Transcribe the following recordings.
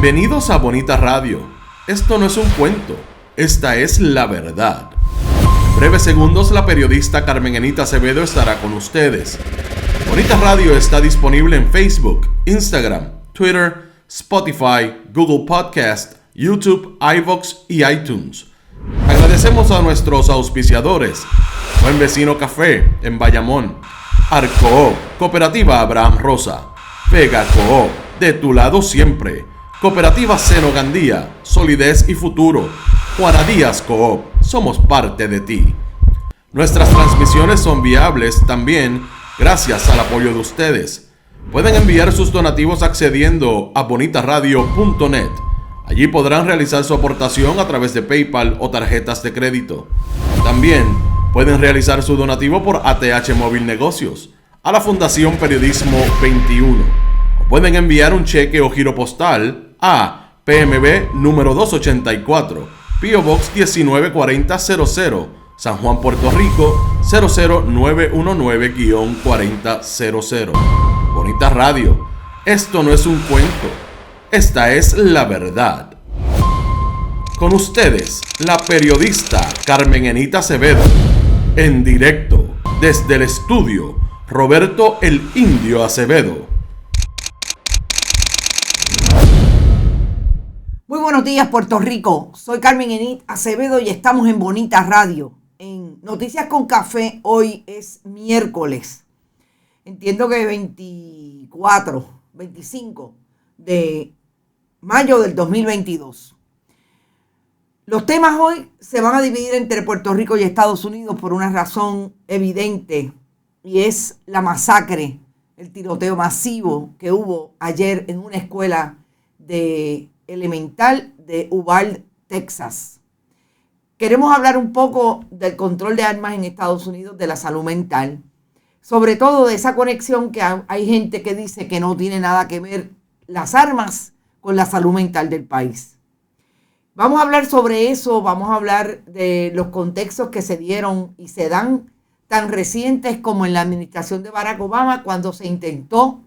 Bienvenidos a Bonita Radio. Esto no es un cuento, esta es la verdad. En breves segundos, la periodista Carmen Enita Acevedo estará con ustedes. Bonita Radio está disponible en Facebook, Instagram, Twitter, Spotify, Google Podcast, YouTube, iVoox y iTunes. Agradecemos a nuestros auspiciadores: Buen Vecino Café en Bayamón, Arcoop, Cooperativa Abraham Rosa, Vega Coop, de tu lado siempre, Cooperativa Seno Gandía, Solidez y Futuro, Juana Díaz Coop, somos parte de ti. Nuestras transmisiones son viables también gracias al apoyo de ustedes. Pueden enviar sus donativos accediendo a bonitaradio.net. Allí podrán realizar su aportación a través de PayPal o tarjetas de crédito. También pueden realizar su donativo por ATH Móvil Negocios a la Fundación Periodismo 21. O pueden enviar un cheque o giro postal a PMB número 284, P.O. Box 194000, San Juan, Puerto Rico 00919-4000. Bonita Radio, esto no es un cuento, esta es la verdad. Con ustedes, la periodista Carmen Enita Acevedo, en directo desde el estudio Roberto el Indio Acevedo. Muy buenos días, Puerto Rico. Soy Carmen Enita Acevedo y estamos en Bonita Radio. En Noticias con Café, hoy es miércoles. Entiendo que 25 de mayo del 2022. Los temas hoy se van a dividir entre Puerto Rico y Estados Unidos por una razón evidente, y es la masacre, el tiroteo masivo que hubo ayer en una escuela de elemental de Uvalde, Texas. Queremos hablar un poco del control de armas en Estados Unidos, de la salud mental, sobre todo de esa conexión que hay gente que dice que no tiene nada que ver las armas con la salud mental del país. Vamos a hablar sobre eso, vamos a hablar de los contextos que se dieron y se dan tan recientes como en la administración de Barack Obama, cuando se intentó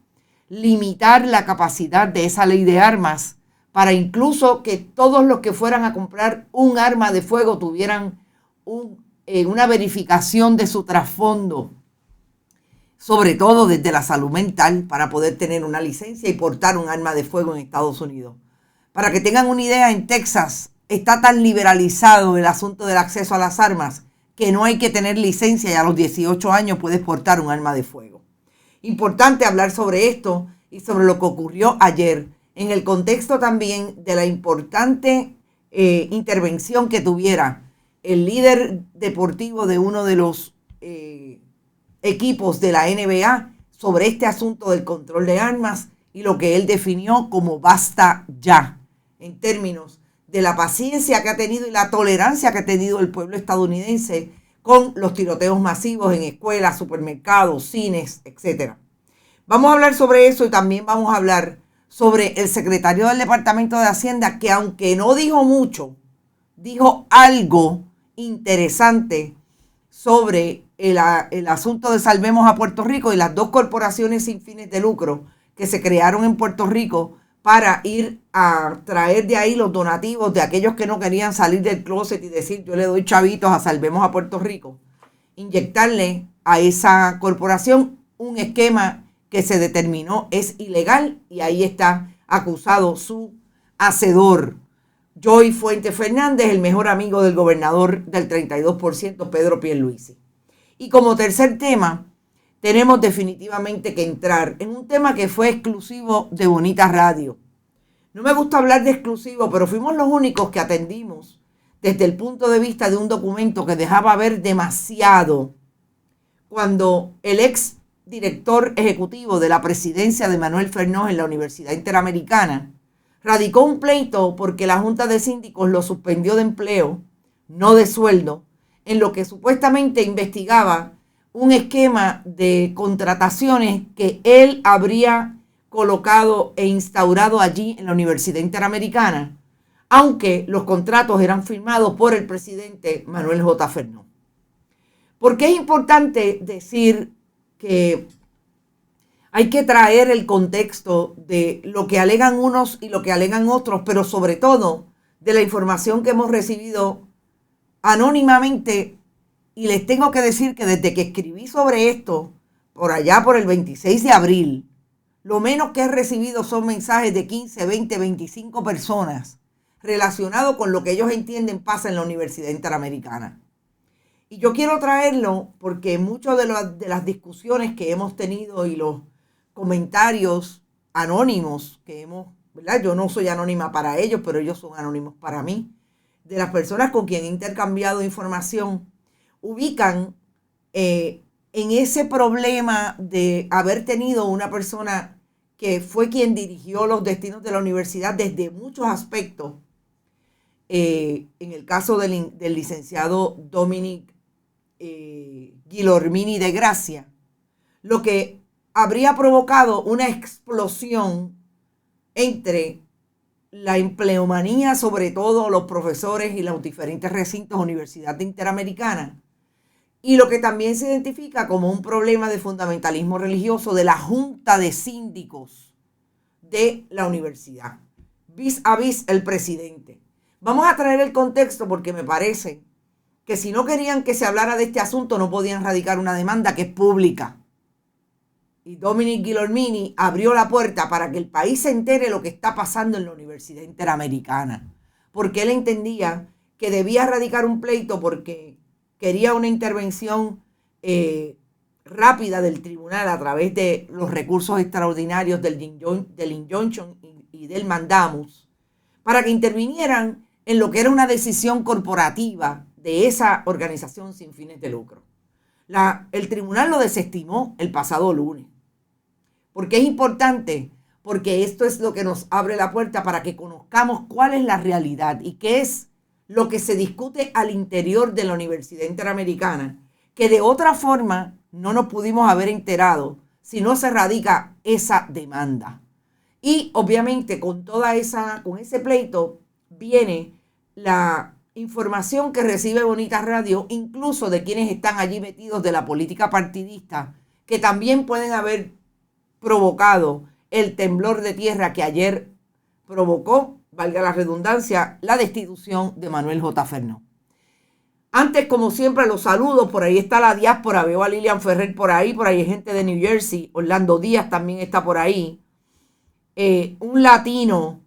limitar la capacidad de esa ley de armas para incluso que todos los que fueran a comprar un arma de fuego tuvieran una verificación de su trasfondo, sobre todo desde la salud mental, para poder tener una licencia y portar un arma de fuego en Estados Unidos. Para que tengan una idea, en Texas está tan liberalizado el asunto del acceso a las armas que no hay que tener licencia y a los 18 años puedes portar un arma de fuego. Importante hablar sobre esto y sobre lo que ocurrió ayer, en el contexto también de la importante intervención que tuviera el líder deportivo de uno de los equipos de la NBA sobre este asunto del control de armas y lo que él definió como basta ya, en términos de la paciencia que ha tenido y la tolerancia que ha tenido el pueblo estadounidense con los tiroteos masivos en escuelas, supermercados, cines, etc. Vamos a hablar sobre eso y también vamos a hablar sobre el secretario del Departamento de Hacienda, que aunque no dijo mucho, dijo algo interesante sobre el asunto de Salvemos a Puerto Rico y las dos corporaciones sin fines de lucro que se crearon en Puerto Rico para ir a traer de ahí los donativos de aquellos que no querían salir del closet y decir yo le doy chavitos a Salvemos a Puerto Rico. Inyectarle a esa corporación un esquema que se determinó es ilegal y ahí está acusado su hacedor, Joy Fuentes Fernández, el mejor amigo del gobernador del 32%, Pedro Pierluisi. Y como tercer tema, tenemos definitivamente que entrar en un tema que fue exclusivo de Bonita Radio. No me gusta hablar de exclusivo, pero fuimos los únicos que atendimos desde el punto de vista de un documento que dejaba ver demasiado cuando el ex director ejecutivo de la presidencia de Manuel Fernández en la Universidad Interamericana radicó un pleito porque la Junta de Síndicos lo suspendió de empleo, no de sueldo, en lo que supuestamente investigaba un esquema de contrataciones que él habría colocado e instaurado allí en la Universidad Interamericana, aunque los contratos eran firmados por el presidente Manuel J. Fernández. ¿Por qué es importante decir que Hay que traer el contexto de lo que alegan unos y lo que alegan otros, pero sobre todo de la información que hemos recibido anónimamente. Y les tengo que decir que desde que escribí sobre esto, por allá por el 26 de abril, lo menos que he recibido son mensajes de 15, 20, 25 personas relacionados con lo que ellos entienden pasa en la Universidad Interamericana. Y yo quiero traerlo porque muchas de las discusiones que hemos tenido y los comentarios anónimos que hemos, ¿verdad? Yo no soy anónima para ellos, pero ellos son anónimos para mí. De las personas con quien he intercambiado información, ubican en ese problema de haber tenido una persona que fue quien dirigió los destinos de la universidad desde muchos aspectos. En el caso del licenciado Dominic Guilormini de Gracia, lo que habría provocado una explosión entre la empleomanía, sobre todo los profesores y los diferentes recintos de Universidad Interamericana, y lo que también se identifica como un problema de fundamentalismo religioso de la Junta de Síndicos de la universidad, vis a vis el presidente. Vamos a traer el contexto porque me parece que si no querían que se hablara de este asunto no podían radicar una demanda que es pública. Y Dominic Guilormini abrió la puerta para que el país se entere lo que está pasando en la Universidad Interamericana, porque él entendía que debía radicar un pleito porque quería una intervención rápida del tribunal a través de los recursos extraordinarios del injunction y del mandamus, para que intervinieran en lo que era una decisión corporativa de esa organización sin fines de lucro. El tribunal lo desestimó el pasado lunes. ¿Por qué es importante? Porque esto es lo que nos abre la puerta para que conozcamos cuál es la realidad y qué es lo que se discute al interior de la Universidad Interamericana, que de otra forma no nos pudimos haber enterado si no se radica esa demanda. Y obviamente con ese pleito viene la información que recibe Bonita Radio, incluso de quienes están allí metidos de la política partidista, que también pueden haber provocado el temblor de tierra que ayer provocó, valga la redundancia, la destitución de Manuel J. Fernó. Antes, como siempre, los saludos. Por ahí está la diáspora. Veo a Lilian Ferrer por ahí hay gente de New Jersey. Orlando Díaz también está por ahí. Un latino,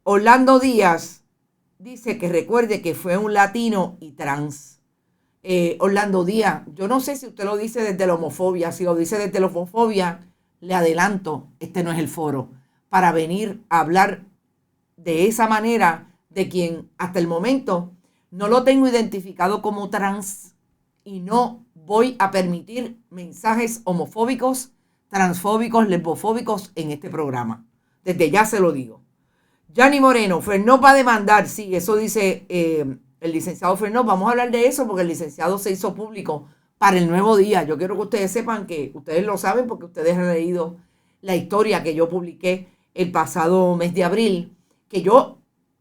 Orlando Díaz, dice que recuerde que fue un latino y trans. Orlando Díaz, yo no sé si usted lo dice desde la homofobia. Si lo dice desde la homofobia, le adelanto, este no es el foro para venir a hablar de esa manera de quien hasta el momento no lo tengo identificado como trans y no voy a permitir mensajes homofóbicos, transfóbicos, lesbofóbicos en este programa. Desde ya se lo digo. Yanni Moreno, Fernó va a demandar, sí, eso dice el licenciado Fernó. Vamos a hablar de eso porque el licenciado se hizo público para el Nuevo Día. Yo quiero que ustedes sepan que ustedes lo saben porque ustedes han leído la historia que yo publiqué el pasado mes de abril, que yo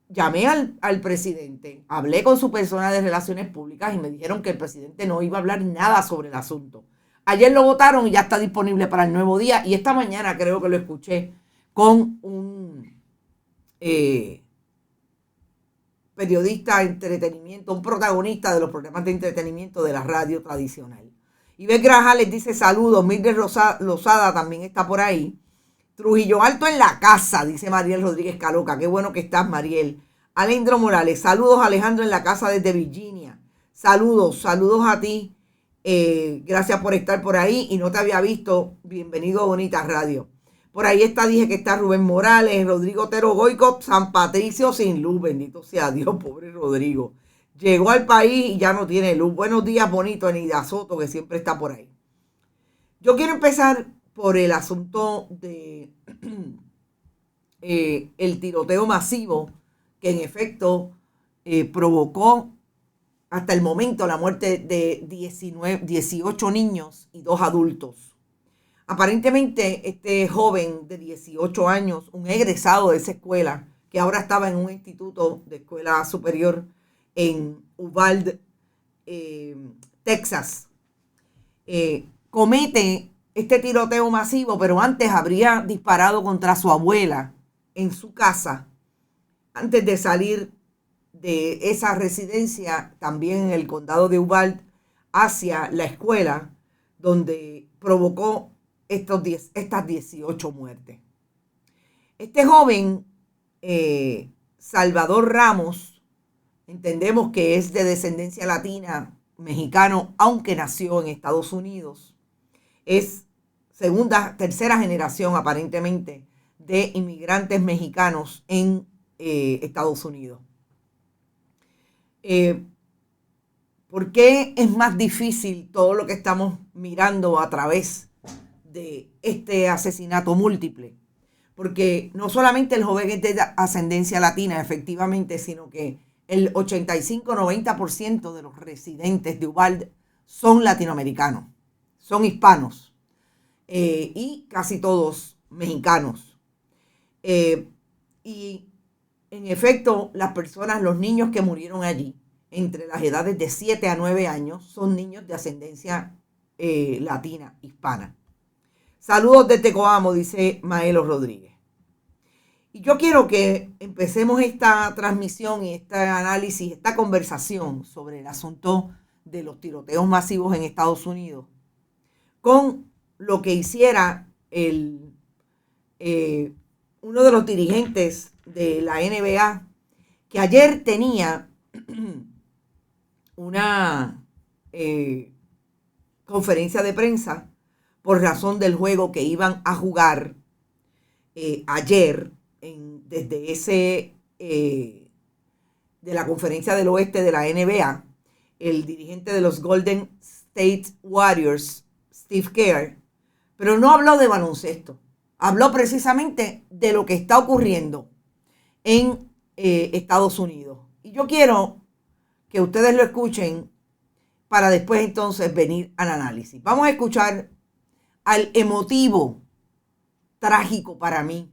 llamé al presidente, hablé con su persona de relaciones públicas y me dijeron que el presidente no iba a hablar nada sobre el asunto. Ayer lo votaron y ya está disponible para el Nuevo Día, y esta mañana creo que lo escuché con un periodista de entretenimiento, un protagonista de los programas de entretenimiento de la radio tradicional. Ivette Grajales dice saludos. Mildred Lozada también está por ahí. Trujillo Alto en la casa, dice Mariel Rodríguez Caloca. Qué bueno que estás, Mariel. Alejandro Morales, saludos Alejandro en la casa desde Virginia. Saludos a ti. Gracias por estar por ahí y no te había visto. Bienvenido a Bonita Radio. Por ahí dije que está Rubén Morales, Rodrigo Otero Goico, San Patricio sin luz, bendito sea Dios, pobre Rodrigo. Llegó al país y ya no tiene luz. Buenos días, bonito, Enida Soto, que siempre está por ahí. Yo quiero empezar por el asunto de el tiroteo masivo que en efecto provocó hasta el momento la muerte de 18 niños y 2 adultos. Aparentemente este joven de 18 años, un egresado de esa escuela, que ahora estaba en un instituto de escuela superior en Uvalde, Texas, comete este tiroteo masivo, pero antes habría disparado contra su abuela en su casa, antes de salir de esa residencia, también en el condado de Uvalde, hacia la escuela, donde provocó estas 18 muertes. Este joven, Salvador Ramos, entendemos que es de descendencia latina, mexicano, aunque nació en Estados Unidos. Es tercera generación aparentemente de inmigrantes mexicanos en Estados Unidos. ¿Por qué es más difícil todo lo que estamos mirando a través de este asesinato múltiple? Porque no solamente el joven es de ascendencia latina, efectivamente, sino que el 85-90% de los residentes de Uvalde son latinoamericanos, son hispanos y casi todos mexicanos. Y en efecto, las personas, los niños que murieron allí, entre las edades de 7 a 9 años, son niños de ascendencia latina, hispana. Saludos desde Coamo, dice Maelo Rodríguez. Y yo quiero que empecemos esta transmisión y este análisis, esta conversación sobre el asunto de los tiroteos masivos en Estados Unidos con lo que hiciera uno de los dirigentes de la NBA, que ayer tenía una conferencia de prensa por razón del juego que iban a jugar ayer desde de la conferencia del oeste de la NBA. El dirigente de los Golden State Warriors, Steve Kerr, pero no habló de baloncesto, habló precisamente de lo que está ocurriendo en Estados Unidos. Y yo quiero que ustedes lo escuchen para después entonces venir al análisis. Vamos a escuchar al emotivo, trágico para mí,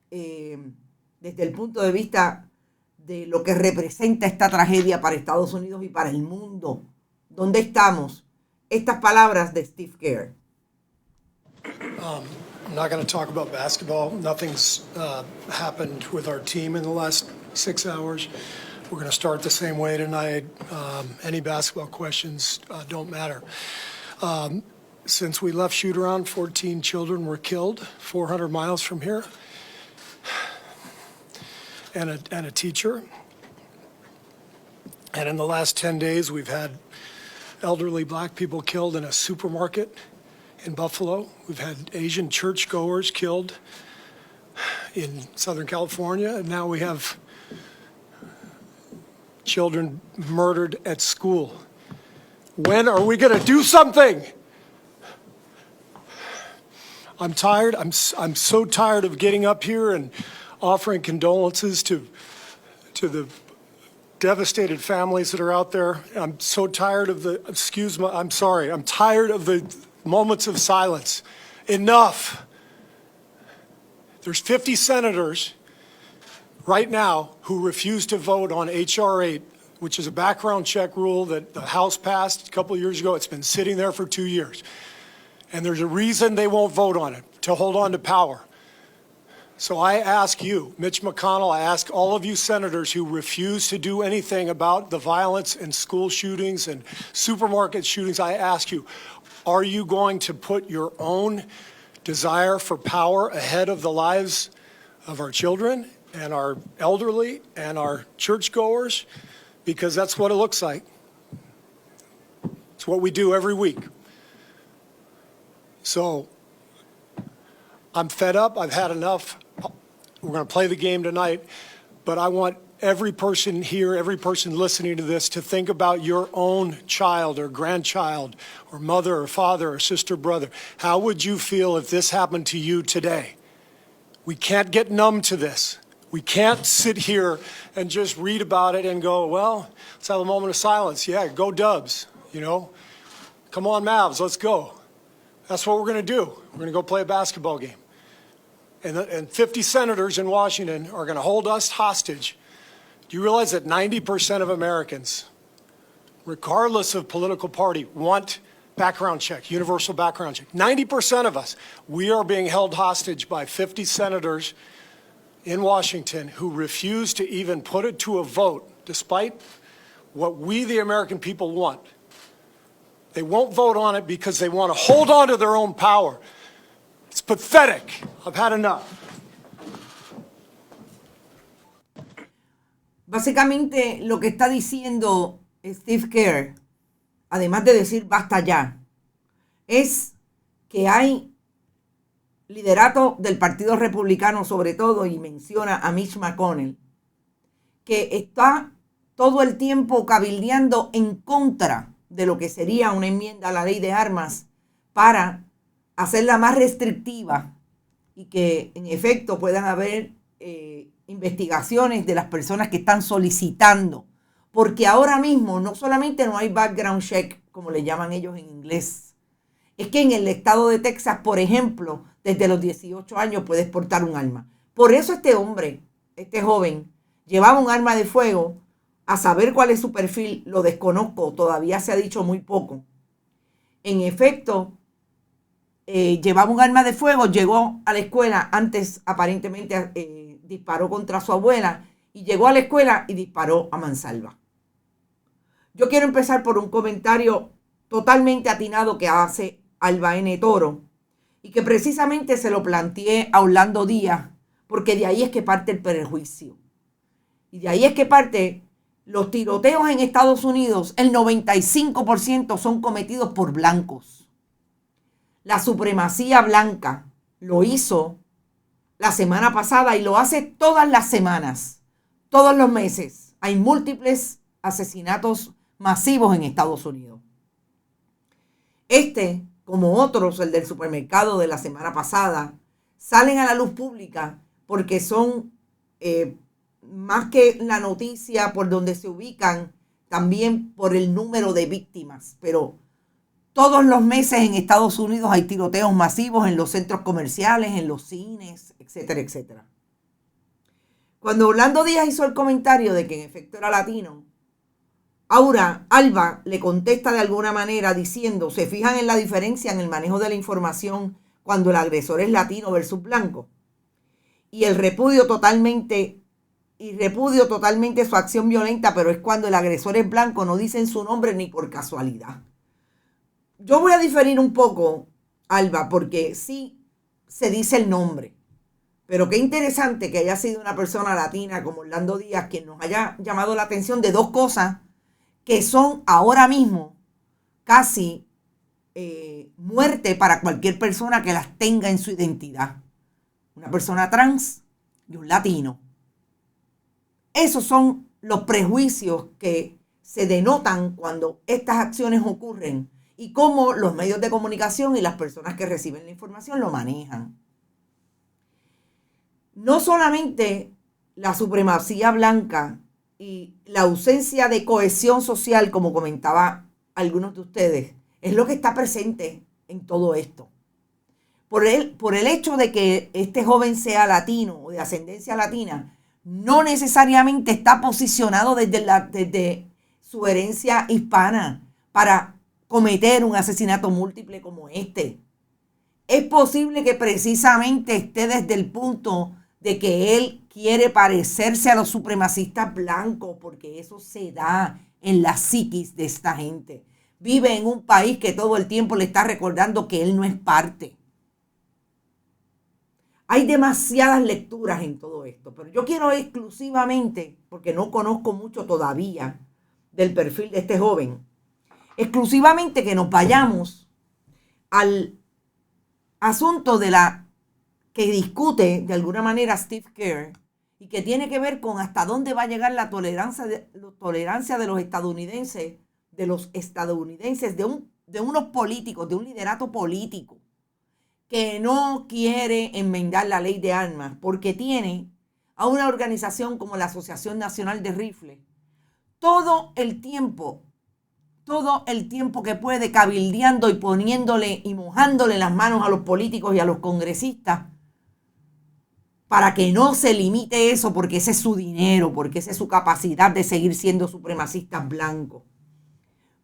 desde el punto de vista de lo que representa esta tragedia para Estados Unidos y para el mundo. ¿Dónde estamos? Estas palabras de Steve Kerr. I'm not going to talk about basketball. Nothing's happened with our team in the last 6 hours. We're going to start the same way tonight. Any basketball questions don't matter. Since we left shoot-around, 14 children were killed 400 miles from here, and a teacher. And in the last 10 days, we've had elderly black people killed in a supermarket in Buffalo. We've had Asian churchgoers killed in Southern California, and now we have children murdered at school. When are we going to do something? I'm tired. I'm so tired of getting up here and offering condolences to the devastated families that are out there. I'm so tired of I'm tired of the moments of silence. Enough. There's 50 senators right now who refuse to vote on H.R. 8, which is a background check rule that the House passed a couple of years ago. It's been sitting there for 2 years. And there's a reason they won't vote on it, to hold on to power. So I ask you, Mitch McConnell, I ask all of you senators who refuse to do anything about the violence and school shootings and supermarket shootings, I ask you, are you going to put your own desire for power ahead of the lives of our children and our elderly and our churchgoers? Because that's what it looks like. It's what we do every week. So I'm fed up. I've had enough. We're going to play the game tonight, but I want every person here, every person listening to this to think about your own child or grandchild or mother or father or sister, brother. How would you feel if this happened to you today? We can't get numb to this. We can't sit here and just read about it and go, well, let's have a moment of silence. Yeah, go Dubs, you know. Come on, Mavs, let's go. That's what we're going to do. We're going to go play a basketball game. And 50 senators in Washington are going to hold us hostage. Do you realize that 90% of Americans, regardless of political party, want background check, universal background check. 90% of us, we are being held hostage by 50 senators in Washington who refuse to even put it to a vote, despite what we, the American people, want. They won't vote on it because they want to hold on to their own power. It's pathetic. I've had enough. Básicamente lo que está diciendo Steve Kerr, además de decir basta ya, es que hay liderato del Partido Republicano sobre todo, y menciona a Mitch McConnell, que está todo el tiempo cabildeando en contra de lo que sería una enmienda a la ley de armas para hacerla más restrictiva y que en efecto puedan haber investigaciones de las personas que están solicitando. Porque ahora mismo no solamente no hay background check, como le llaman ellos en inglés, es que en el estado de Texas, por ejemplo, desde los 18 años puedes portar un arma. Por eso este hombre, este joven, llevaba un arma de fuego. A saber cuál es su perfil, lo desconozco, todavía se ha dicho muy poco. En efecto, llevaba un arma de fuego, llegó a la escuela, antes aparentemente disparó contra su abuela, y llegó a la escuela y disparó a mansalva. Yo quiero empezar por un comentario totalmente atinado que hace Alba N. Toro, y que precisamente se lo planteé a Orlando Díaz, porque de ahí es que parte el prejuicio. Y de ahí es que parte los tiroteos en Estados Unidos, el 95% son cometidos por blancos. La supremacía blanca lo hizo la semana pasada y lo hace todas las semanas, todos los meses. Hay múltiples asesinatos masivos en Estados Unidos. Este, como otros, el del supermercado de la semana pasada, salen a la luz pública porque son, más que la noticia por donde se ubican, también por el número de víctimas. Pero todos los meses en Estados Unidos hay tiroteos masivos en los centros comerciales, en los cines, etcétera, etcétera. Cuando Orlando Díaz hizo el comentario de que en efecto era latino, Alba le contesta de alguna manera diciendo, ¿se fijan en la diferencia en el manejo de la información cuando el agresor es latino versus blanco? Y repudio totalmente su acción violenta, pero es cuando el agresor es blanco, no dicen su nombre ni por casualidad. Yo voy a diferir un poco, Alba, porque sí se dice el nombre, pero qué interesante que haya sido una persona latina como Orlando Díaz quien nos haya llamado la atención de dos cosas que son ahora mismo casi muerte para cualquier persona que las tenga en su identidad. Una persona trans y un latino. Esos son los prejuicios que se denotan cuando estas acciones ocurren y cómo los medios de comunicación y las personas que reciben la información lo manejan. No solamente la supremacía blanca y la ausencia de cohesión social, como comentaba algunos de ustedes, es lo que está presente en todo esto. Por el hecho de que este joven sea latino o de ascendencia latina, no necesariamente está posicionado desde su herencia hispana para cometer un asesinato múltiple como este. Es posible que precisamente esté desde el punto de que él quiere parecerse a los supremacistas blancos, porque eso se da en la psiquis de esta gente. Vive en un país que todo el tiempo le está recordando que él no es parte. Hay demasiadas lecturas en todo esto, pero yo quiero exclusivamente, porque no conozco mucho todavía del perfil de este joven, exclusivamente que nos vayamos al asunto de que discute de alguna manera Steve Kerr y que tiene que ver con hasta dónde va a llegar la tolerancia de los estadounidenses, de unos políticos, de un liderato político que no quiere enmendar la ley de armas porque tiene a una organización como la Asociación Nacional de Rifles todo el tiempo que puede cabildeando y poniéndole y mojándole las manos a los políticos y a los congresistas para que no se limite eso, porque ese es su dinero, porque esa es su capacidad de seguir siendo supremacistas blancos.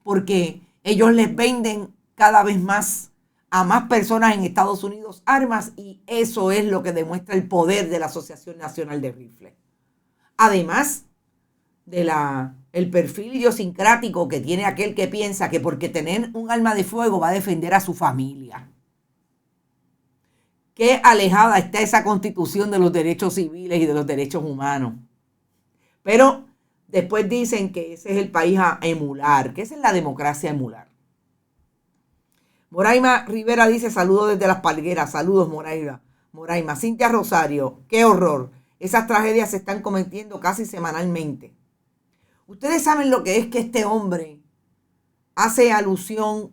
Porque ellos les venden cada vez más a más personas en Estados Unidos armas, y eso es lo que demuestra el poder de la Asociación Nacional de Rifles. Además de el perfil idiosincrático que tiene aquel que piensa que porque tener un arma de fuego va a defender a su familia. Qué alejada está esa Constitución de los derechos civiles y de los derechos humanos. Pero después dicen que ese es el país a emular, que esa es la democracia a emular. Moraima Rivera dice, saludos desde Las Palgueras. Saludos, Moraima. Cintia Rosario, qué horror. Esas tragedias se están cometiendo casi semanalmente. Ustedes saben lo que es que este hombre hace alusión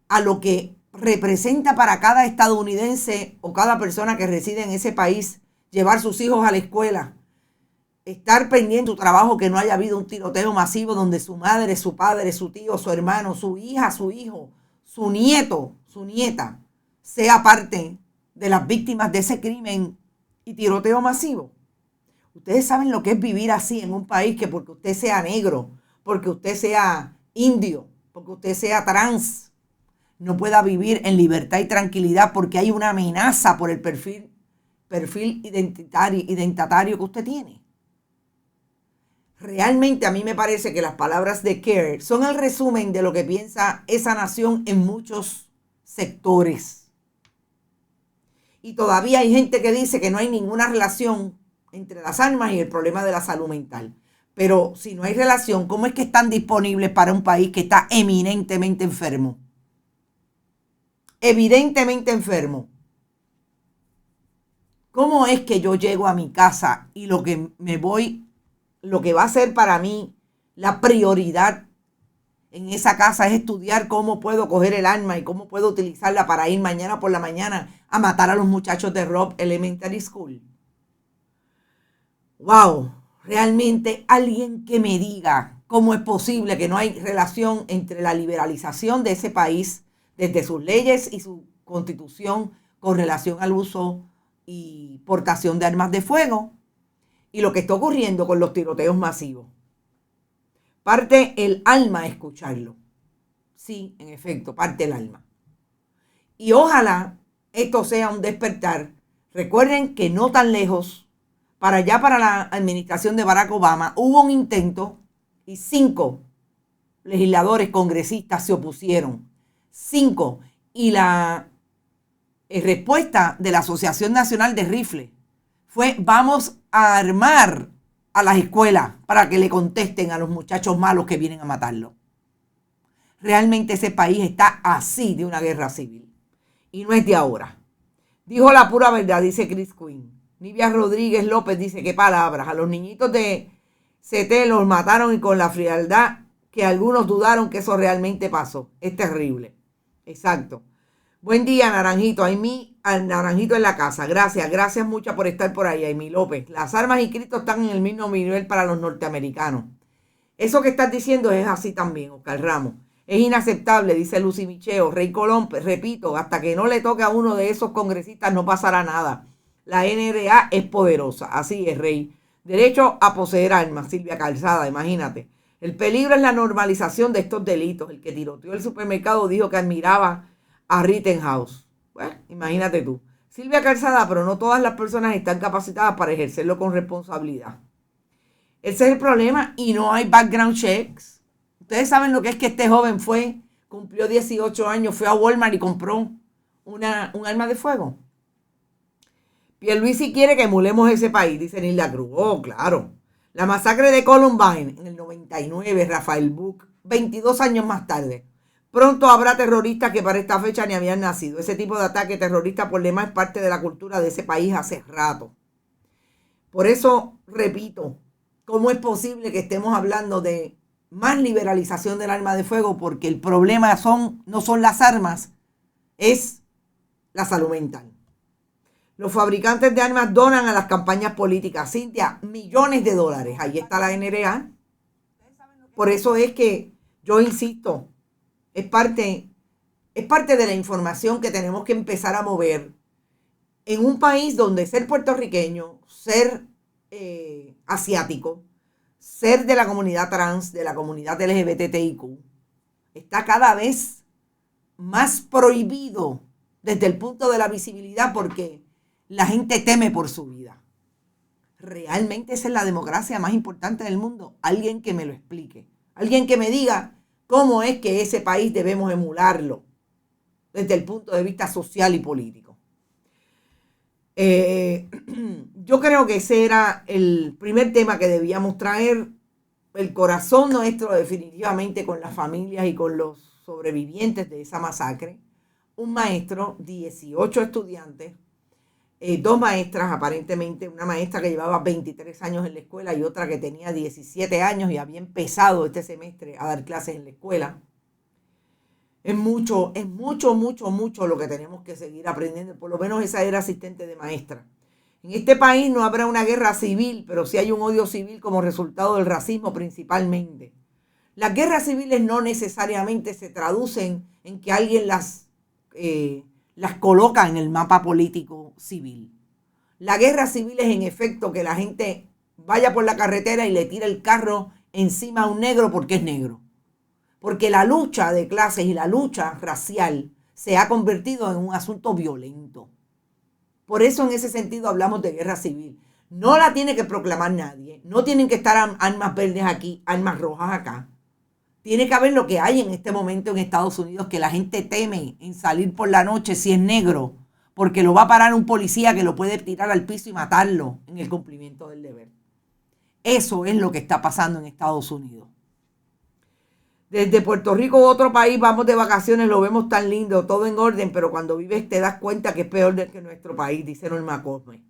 a lo que representa para cada estadounidense o cada persona que reside en ese país llevar sus hijos a la escuela, estar pendiente de su trabajo, que no haya habido un tiroteo masivo donde su madre, su padre, su tío, su hermano, su hija, su hijo, su nieto, su nieta, sea parte de las víctimas de ese crimen y tiroteo masivo. Ustedes saben lo que es vivir así en un país que porque usted sea negro, porque usted sea indio, porque usted sea trans, no pueda vivir en libertad y tranquilidad porque hay una amenaza por el perfil identitario que usted tiene. Realmente a mí me parece que las palabras de Kerr son el resumen de lo que piensa esa nación en muchos sectores. Y todavía hay gente que dice que no hay ninguna relación entre las armas y el problema de la salud mental. Pero si no hay relación, ¿cómo es que están disponibles para un país que está eminentemente enfermo? Evidentemente enfermo. ¿Cómo es que yo llego a mi casa y lo que va a ser para mí la prioridad en esa casa es estudiar cómo puedo coger el arma y cómo puedo utilizarla para ir mañana por la mañana a matar a los muchachos de Robb Elementary School? ¡Wow! Realmente alguien que me diga cómo es posible que no hay relación entre la liberalización de ese país desde sus leyes y su constitución con relación al uso y portación de armas de fuego y lo que está ocurriendo con los tiroteos masivos. Parte el alma escucharlo. Sí, en efecto, parte el alma. Y ojalá esto sea un despertar. Recuerden que no tan lejos, para la administración de Barack Obama, hubo un intento y 5 legisladores congresistas se opusieron. 5. Y la respuesta de la Asociación Nacional de Rifles fue: vamos a armar a las escuelas para que le contesten a los muchachos malos que vienen a matarlo. Realmente ese país está así de una guerra civil. Y no es de ahora. Dijo la pura verdad, dice Chris Quinn. Nivia Rodríguez López dice, qué palabras. A los niñitos de CT los mataron y con la frialdad que algunos dudaron que eso realmente pasó. Es terrible. Exacto. Buen día, Naranjito. Al Naranjito en la casa. Gracias muchas por estar por ahí, Amy López. Las armas y Cristo están en el mismo nivel para los norteamericanos. Eso que estás diciendo es así también, Oscar Ramos. Es inaceptable, dice Lucy Micheo. Rey Colón, repito, hasta que no le toque a uno de esos congresistas no pasará nada. La NRA es poderosa. Así es, Rey. Derecho a poseer armas, Silvia Calzada, imagínate. El peligro es la normalización de estos delitos. El que tiroteó el supermercado dijo que admiraba a Rittenhouse. Bueno, imagínate tú. Silvia Calzada, pero no todas las personas están capacitadas para ejercerlo con responsabilidad. Ese es el problema y no hay background checks. Ustedes saben lo que es que este joven cumplió 18 años, fue a Walmart y compró un arma de fuego. Pierluisi quiere que emulemos ese país, dice Nilda Cruz. Oh, claro. La masacre de Columbine en el 99, Rafael Buck, 22 años más tarde. Pronto habrá terroristas que para esta fecha ni habían nacido. Ese tipo de ataque terrorista por demás es parte de la cultura de ese país hace rato. Por eso, repito, ¿cómo es posible que estemos hablando de más liberalización del arma de fuego? Porque el problema no son las armas, es la salud mental. Los fabricantes de armas donan a las campañas políticas. Cintia, millones de dólares. Ahí está la NRA. Por eso es que yo insisto, es parte de la información que tenemos que empezar a mover en un país donde ser puertorriqueño, ser asiático, ser de la comunidad trans, de la comunidad LGBTIQ, está cada vez más prohibido desde el punto de la visibilidad porque la gente teme por su vida. ¿Realmente esa es la democracia más importante del mundo? Alguien que me lo explique. Alguien que me diga cómo es que ese país debemos emularlo desde el punto de vista social y político. Yo creo que ese era el primer tema que debíamos traer. El corazón nuestro definitivamente con las familias y con los sobrevivientes de esa masacre. Un maestro, 18 estudiantes, 2 maestras aparentemente, una maestra que llevaba 23 años en la escuela y otra que tenía 17 años y había empezado este semestre a dar clases en la escuela. Es mucho lo que tenemos que seguir aprendiendo. Por lo menos esa era asistente de maestra. En este país no habrá una guerra civil, pero sí hay un odio civil como resultado del racismo principalmente. Las guerras civiles no necesariamente se traducen en que alguien las coloca en el mapa político civil. La guerra civil es en efecto que la gente vaya por la carretera y le tira el carro encima a un negro porque es negro. Porque la lucha de clases y la lucha racial se ha convertido en un asunto violento. Por eso en ese sentido hablamos de guerra civil. No la tiene que proclamar nadie. No tienen que estar armas verdes aquí, armas rojas acá. Tiene que haber lo que hay en este momento en Estados Unidos, que la gente teme en salir por la noche si es negro, porque lo va a parar un policía que lo puede tirar al piso y matarlo en el cumplimiento del deber. Eso es lo que está pasando en Estados Unidos. Desde Puerto Rico u otro país vamos de vacaciones, lo vemos tan lindo, todo en orden, pero cuando vives te das cuenta que es peor que nuestro país, dice Norma Cosme.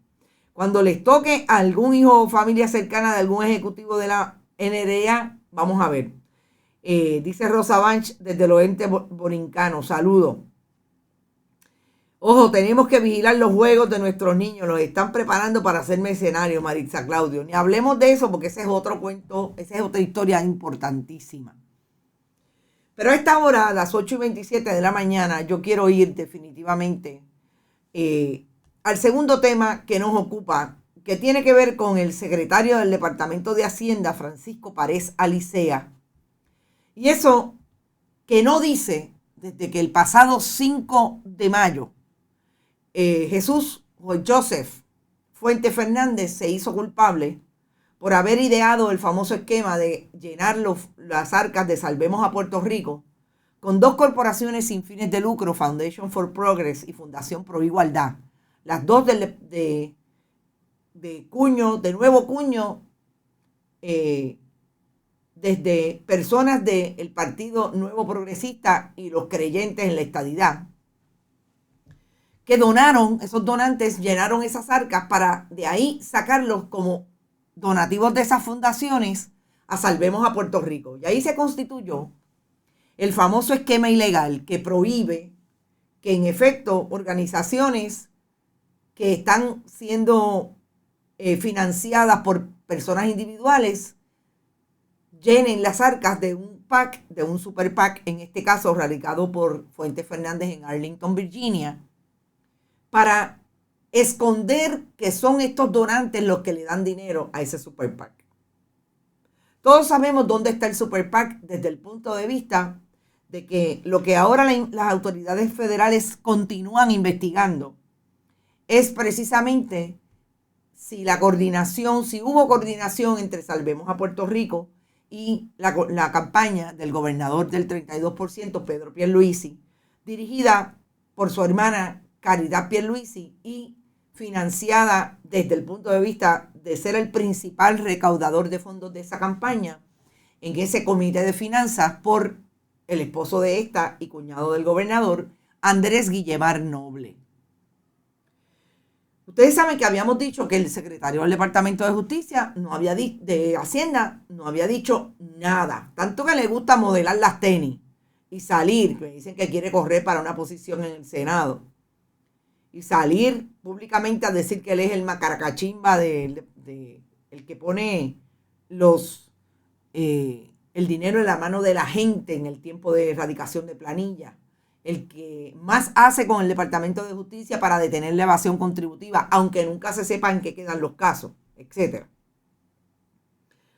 Cuando les toque a algún hijo o familia cercana de algún ejecutivo de la NRA, vamos a ver. Dice Rosa Banch desde el oeste borincano, saludos. Ojo, tenemos que vigilar los juegos de nuestros niños, los están preparando para ser mercenarios, Maritza Claudio. Ni hablemos de eso porque ese es otro cuento, esa es otra historia importantísima. Pero a esta hora, a las 8:27 de la mañana, yo quiero ir definitivamente al segundo tema que nos ocupa, que tiene que ver con el secretario del Departamento de Hacienda, Francisco Párez Alicea. Y eso que no dice, desde que el pasado 5 de mayo, Jesús Joseph Fuente Fernández se hizo culpable por haber ideado el famoso esquema de llenar las arcas de Salvemos a Puerto Rico con 2 corporaciones sin fines de lucro, Foundation for Progress y Fundación Pro Igualdad. Las dos de nuevo cuño, desde personas del Partido Nuevo Progresista y los creyentes en la estadidad, que donaron, esos donantes llenaron esas arcas para de ahí sacarlos como donativos de esas fundaciones a Salvemos a Puerto Rico. Y ahí se constituyó el famoso esquema ilegal que prohíbe que en efecto organizaciones que están siendo financiadas por personas individuales llenen las arcas de un PAC, de un super PAC, en este caso radicado por Fuente Fernández en Arlington, Virginia, para esconder que son estos donantes los que le dan dinero a ese super PAC. Todos sabemos dónde está el super PAC desde el punto de vista de que lo que ahora las autoridades federales continúan investigando es precisamente si hubo coordinación entre Salvemos a Puerto Rico y la campaña del gobernador del 32%, Pedro Pierluisi, dirigida por su hermana Caridad Pierluisi y financiada desde el punto de vista de ser el principal recaudador de fondos de esa campaña en ese comité de finanzas por el esposo de esta y cuñado del gobernador, Andrés Guillemar Noble. Ustedes saben que habíamos dicho que el secretario del Departamento de Justicia de Hacienda no había dicho nada. Tanto que le gusta modelar las tenis y salir, que dicen que quiere correr para una posición en el Senado. Y salir públicamente a decir que él es el macaracachimba el que pone el dinero en la mano de la gente en el tiempo de erradicación de planilla. El que más hace con el Departamento de Justicia para detener la evasión contributiva, aunque nunca se sepa en qué quedan los casos, etc.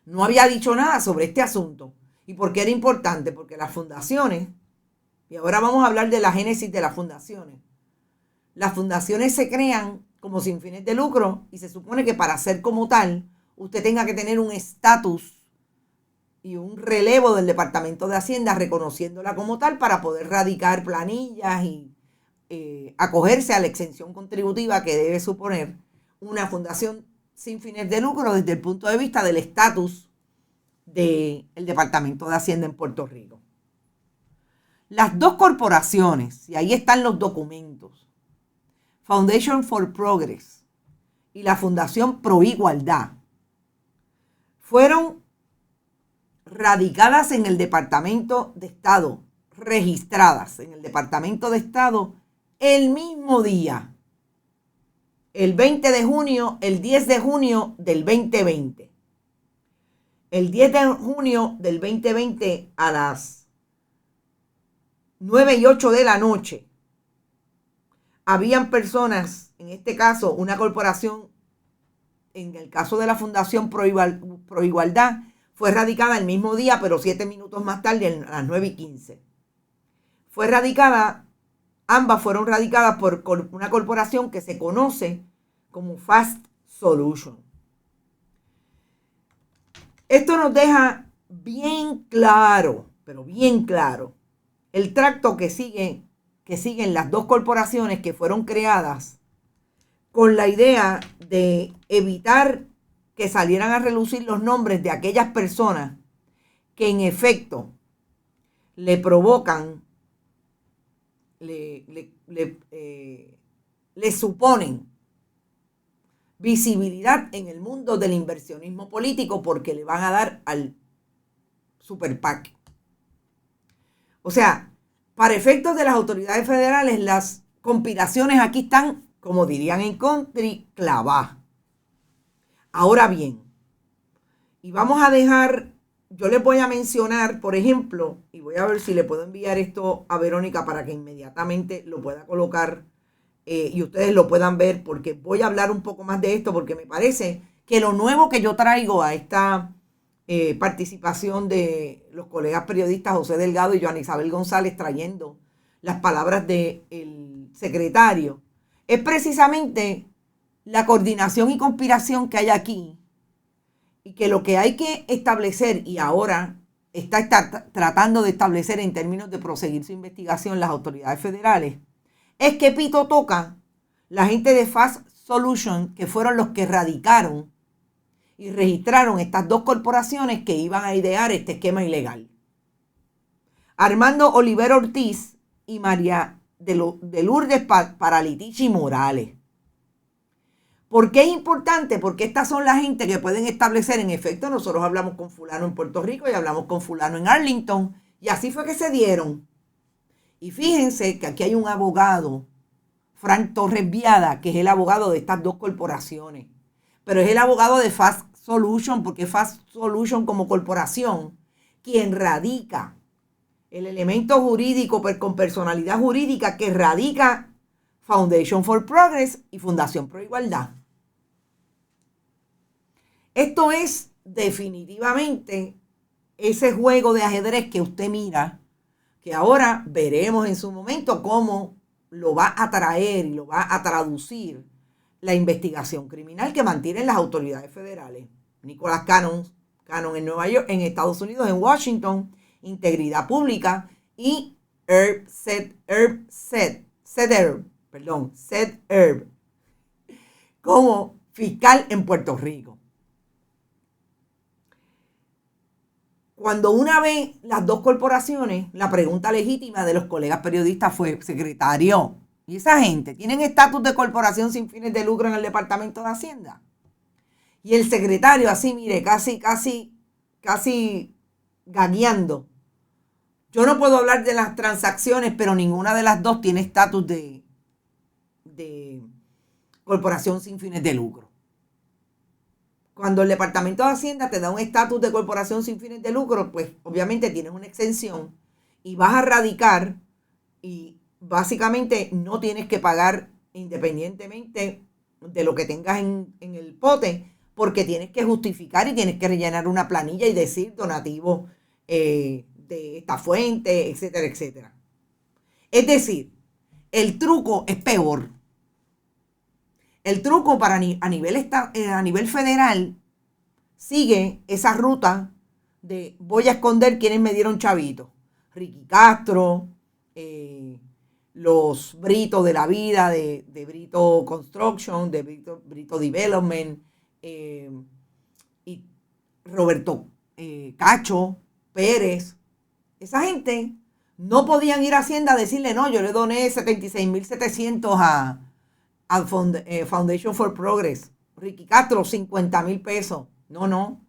No había dicho nada sobre este asunto. ¿Y por qué era importante? Porque las fundaciones Y ahora vamos a hablar de la génesis de las fundaciones. Las fundaciones se crean como sin fines de lucro y se supone que para ser como tal, usted tenga que tener un estatus y un relevo del Departamento de Hacienda reconociéndola como tal para poder radicar planillas y acogerse a la exención contributiva que debe suponer una fundación sin fines de lucro desde el punto de vista del estatus del Departamento de Hacienda en Puerto Rico. Las dos corporaciones, y ahí están los documentos, Foundation for Progress y la Fundación Pro Igualdad, fueron radicadas en el Departamento de Estado, registradas en el Departamento de Estado el mismo día, el 20 de junio, el 10 de junio del 2020. El 10 de junio del 2020 a las 9:08 de la noche, habían personas, en este caso una corporación, en el caso de la Fundación Pro Igualdad, fue radicada el mismo día, pero 7 minutos más tarde, a las 9:15. Ambas fueron radicadas por una corporación que se conoce como Fast Solution. Esto nos deja bien claro, pero bien claro, el tracto que siguen las dos corporaciones que fueron creadas con la idea de evitar que salieran a relucir los nombres de aquellas personas que en efecto le provocan, le suponen visibilidad en el mundo del inversionismo político porque le van a dar al Super PAC. O sea, para efectos de las autoridades federales, las conspiraciones aquí están, como dirían en country, clavadas. Ahora bien, y vamos a dejar, yo les voy a mencionar, por ejemplo, y voy a ver si le puedo enviar esto a Verónica para que inmediatamente lo pueda colocar y ustedes lo puedan ver, porque voy a hablar un poco más de esto, porque me parece que lo nuevo que yo traigo a esta participación de los colegas periodistas José Delgado y Joana Isabel González trayendo las palabras del secretario, es precisamente la coordinación y conspiración que hay aquí, y que lo que hay que establecer, y ahora está tratando de establecer en términos de proseguir su investigación las autoridades federales, es que pito toca la gente de Fast Solution, que fueron los que radicaron y registraron estas dos corporaciones que iban a idear este esquema ilegal. Armando Olivero Ortiz y María de Lourdes Paralitichi Morales. ¿Por qué es importante? Porque estas son la gente que pueden establecer, en efecto, nosotros hablamos con fulano en Puerto Rico y hablamos con fulano en Arlington, y así fue que se dieron. Y fíjense que aquí hay un abogado, Frank Torres Viada, que es el abogado de estas dos corporaciones, pero es el abogado de Fast Solution, porque Fast Solution como corporación, quien radica el elemento jurídico con personalidad jurídica que radica Foundation for Progress y Fundación Pro Igualdad. Esto es definitivamente ese juego de ajedrez que usted mira, que ahora veremos en su momento cómo lo va a traer y lo va a traducir la investigación criminal que mantienen las autoridades federales. Nicolás Cannon en Nueva York, en Estados Unidos, en Washington, Integridad Pública, y Seth Erb como fiscal en Puerto Rico. Cuando una ve las dos corporaciones, la pregunta legítima de los colegas periodistas fue: secretario, ¿y esa gente tienen estatus de corporación sin fines de lucro en el Departamento de Hacienda? Y el secretario, así, mire, casi gagueando: yo no puedo hablar de las transacciones, pero ninguna de las dos tiene estatus de corporación sin fines de lucro. Cuando el Departamento de Hacienda te da un estatus de corporación sin fines de lucro, pues obviamente tienes una exención y vas a radicar y básicamente no tienes que pagar independientemente de lo que tengas en el pote, porque tienes que justificar y tienes que rellenar una planilla y decir donativo de esta fuente, etcétera, etcétera. Es decir, el truco es peor. El truco a nivel federal sigue esa ruta de voy a esconder quienes me dieron chavitos. Ricky Castro, los Britos de la vida, de Brito Construction, de Brito Development, y Roberto Cacho Pérez. Esa gente no podían ir a Hacienda a decirle, no, yo le doné 76,700 a Foundation for Progress. Ricky Castro, 50,000 pesos. No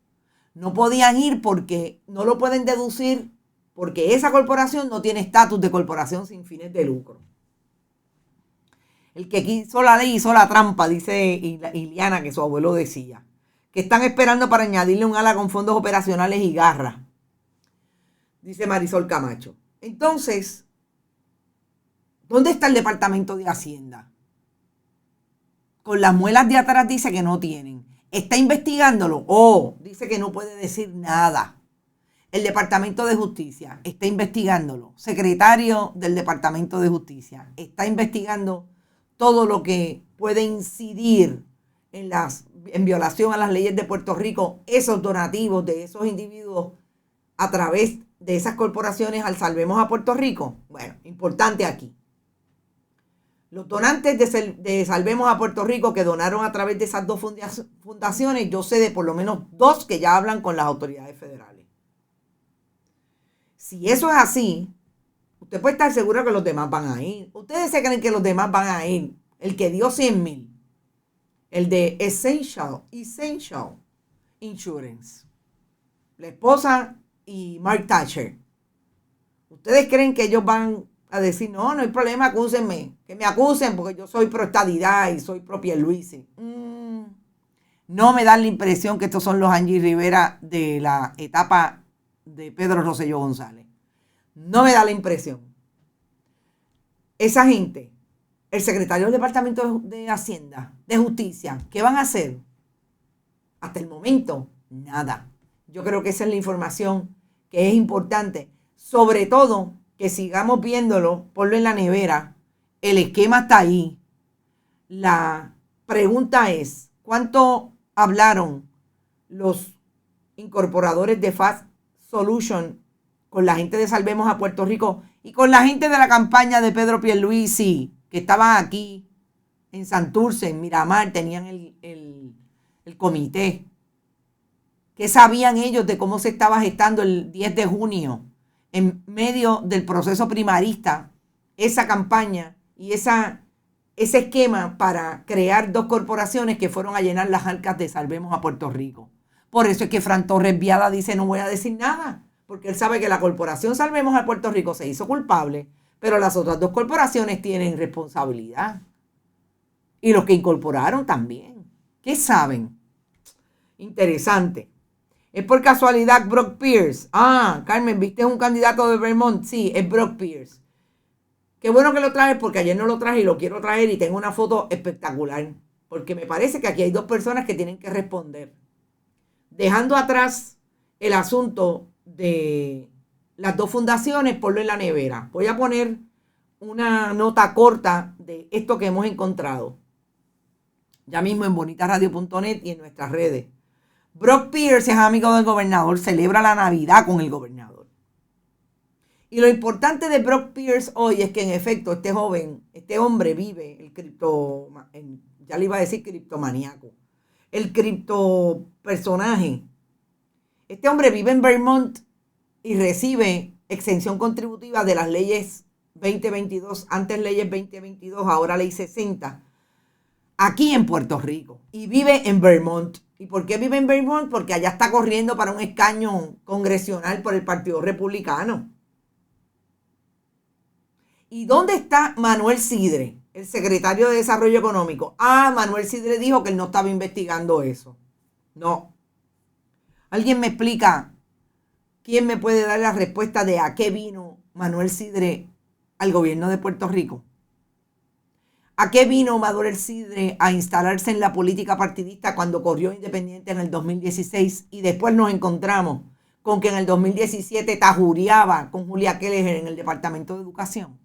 podían ir porque no lo pueden deducir porque esa corporación no tiene estatus de corporación sin fines de lucro. El que hizo la ley hizo la trampa, dice Iliana, que su abuelo decía. Que están esperando para añadirle un ala con fondos operacionales y garras, dice Marisol Camacho. Entonces, ¿dónde está el Departamento de Hacienda? Con las muelas de atrás dice que no tienen. ¿Está investigándolo? Dice que no puede decir nada. El Departamento de Justicia está investigándolo. Secretario del Departamento de Justicia está investigando todo lo que puede incidir en violación a las leyes de Puerto Rico, esos donativos de esos individuos a través de esas corporaciones al Salvemos a Puerto Rico. Bueno, importante aquí. Los donantes de Salvemos a Puerto Rico que donaron a través de esas dos fundaciones, yo sé de por lo menos 2 que ya hablan con las autoridades federales. Si eso es así, usted puede estar seguro que los demás van a ir. Ustedes se creen que los demás van a ir. El que dio 100,000, el de Essential Insurance, la esposa y Mark Thatcher. ¿Ustedes creen que ellos van a decir, no hay problema, acúsenme, que me acusen porque yo soy pro estadidad y soy pro Pierluisi? No me dan la impresión que estos son los Angie Rivera de la etapa de Pedro Rosselló González. No me da la impresión. Esa gente, el secretario del Departamento de Hacienda, de Justicia, ¿qué van a hacer? Hasta el momento, nada. Yo creo que esa es la información que es importante. Sobre todo, que sigamos viéndolo, ponlo en la nevera. El esquema está ahí. La pregunta es, ¿cuánto hablaron los incorporadores de Fast Solution con la gente de Salvemos a Puerto Rico y con la gente de la campaña de Pedro Pierluisi, que estaban aquí en Santurce, en Miramar, tenían el comité? ¿Qué sabían ellos de cómo se estaba gestando el 10 de junio en medio del proceso primarista, esa campaña y ese esquema para crear 2 corporaciones que fueron a llenar las arcas de Salvemos a Puerto Rico? Por eso es que Fran Torres Viada dice, no voy a decir nada, porque él sabe que la corporación Salvemos a Puerto Rico se hizo culpable, pero las otras 2 corporaciones tienen responsabilidad. Y los que incorporaron también. ¿Qué saben? Interesante. ¿Es por casualidad Brock Pierce? Carmen, ¿viste un candidato de Vermont? Sí, es Brock Pierce. Qué bueno que lo traes porque ayer no lo traje y lo quiero traer y tengo una foto espectacular. Porque me parece que aquí hay 2 personas que tienen que responder. Dejando atrás el asunto de las 2 fundaciones, ponlo en la nevera. Voy a poner una nota corta de esto que hemos encontrado. Ya mismo en bonitasradio.net y en nuestras redes. Brock Pierce es amigo del gobernador, celebra la Navidad con el gobernador. Y lo importante de Brock Pierce hoy es que en efecto este hombre vive ya le iba a decir criptomaníaco, el criptopersonaje. Este hombre vive en Vermont y recibe exención contributiva de las leyes 2022, antes leyes 2022, ahora ley 60, aquí en Puerto Rico. Y vive en Vermont. ¿Y por qué vive en Vermont? Porque allá está corriendo para un escaño congresional por el Partido Republicano. ¿Y dónde está Manuel Sidre, el secretario de Desarrollo Económico? Manuel Sidre dijo que él no estaba investigando eso. No. ¿Alguien me explica? ¿Quién me puede dar la respuesta de a qué vino Manuel Sidre al gobierno de Puerto Rico? ¿A qué vino Manuel Sidre a instalarse en la política partidista cuando corrió independiente en el 2016 y después nos encontramos con que en el 2017 tajureaba con Julia Keller en el Departamento de Educación?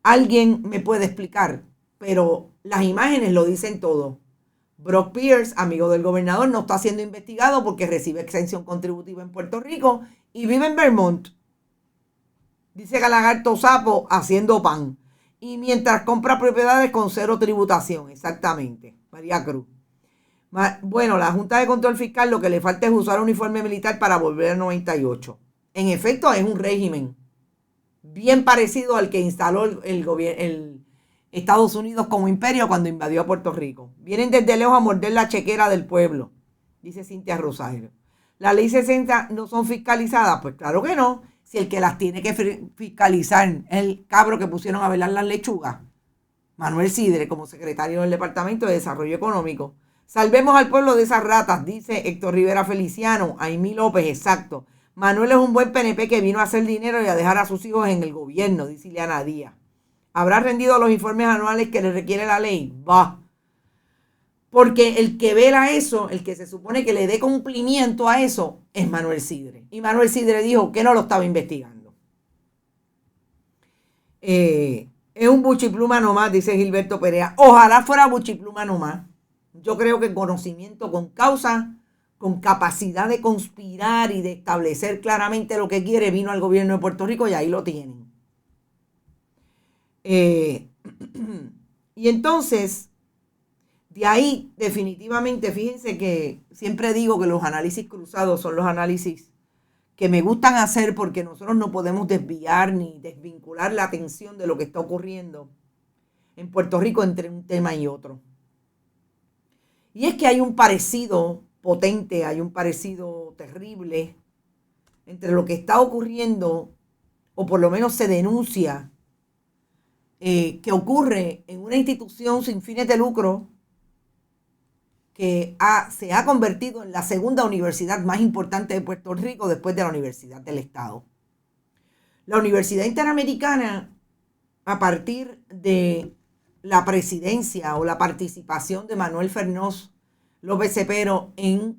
Alguien me puede explicar, pero las imágenes lo dicen todo. Brock Pierce, amigo del gobernador, no está siendo investigado porque recibe exención contributiva en Puerto Rico y vive en Vermont. Dice Galagarto Sapo haciendo pan. Y mientras compra propiedades con cero tributación. Exactamente. María Cruz. Bueno, la Junta de Control Fiscal lo que le falta es usar uniforme militar para volver al 98. En efecto, es un régimen bien parecido al que instaló el Estados Unidos como imperio cuando invadió a Puerto Rico. Vienen desde lejos a morder la chequera del pueblo, dice Cintia Rosario. ¿Las leyes 60 no son fiscalizadas? Pues claro que no. Si el que las tiene que fiscalizar es el cabro que pusieron a velar las lechugas, Manuel Sidre, como secretario del Departamento de Desarrollo Económico. Salvemos al pueblo de esas ratas, dice Héctor Rivera Feliciano. Aimí López, exacto. Manuel es un buen PNP que vino a hacer dinero y a dejar a sus hijos en el gobierno, dice Ileana Díaz. ¿Habrá rendido los informes anuales que le requiere la ley? Va. Porque el que vela eso, el que se supone que le dé cumplimiento a eso, es Manuel Sidre. Y Manuel Sidre dijo que no lo estaba investigando. Es un buchipluma nomás, dice Gilberto Perea. Ojalá fuera buchipluma nomás. Yo creo que conocimiento con causa, con capacidad de conspirar y de establecer claramente lo que quiere, vino al gobierno de Puerto Rico y ahí lo tienen. Y entonces, de ahí definitivamente, fíjense que siempre digo que los análisis cruzados son los análisis que me gustan hacer porque nosotros no podemos desviar ni desvincular la atención de lo que está ocurriendo en Puerto Rico entre un tema y otro. Y es que hay un parecido potente, hay un parecido terrible entre lo que está ocurriendo, o por lo menos se denuncia, que ocurre en una institución sin fines de lucro que se ha convertido en la segunda universidad más importante de Puerto Rico después de la Universidad del Estado. La Universidad Interamericana, a partir de la presidencia o la participación de Manuel Fernós López Cepero en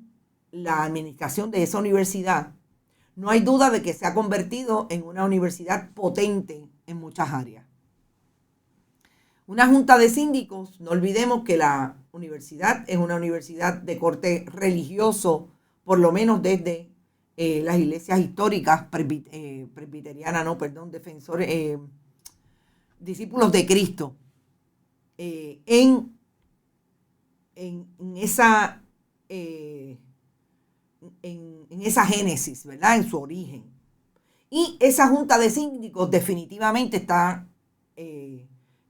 la administración de esa universidad, no hay duda de que se ha convertido en una universidad potente en muchas áreas. Una junta de síndicos, no olvidemos que la universidad es una universidad de corte religioso, por lo menos desde las iglesias históricas discípulos de Cristo, en esa génesis, ¿verdad? En su origen. Y esa junta de síndicos definitivamente está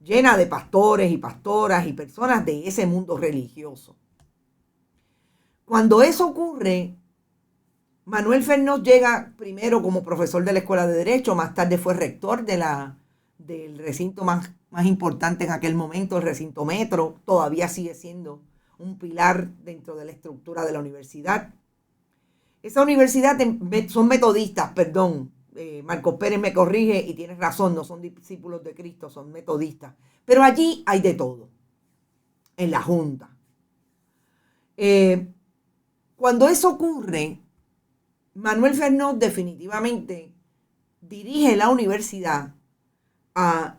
llena de pastores y pastoras y personas de ese mundo religioso. Cuando eso ocurre, Manuel Fernós llega primero como profesor de la Escuela de Derecho, más tarde fue rector del recinto más importante en aquel momento, el recinto Metro, todavía sigue siendo un pilar dentro de la estructura de la universidad. Esa universidad son metodistas, perdón, Marcos Pérez me corrige y tienes razón, no son discípulos de Cristo, son metodistas. Pero allí hay de todo, en la Junta. Cuando eso ocurre, Manuel Fernós definitivamente dirige la universidad a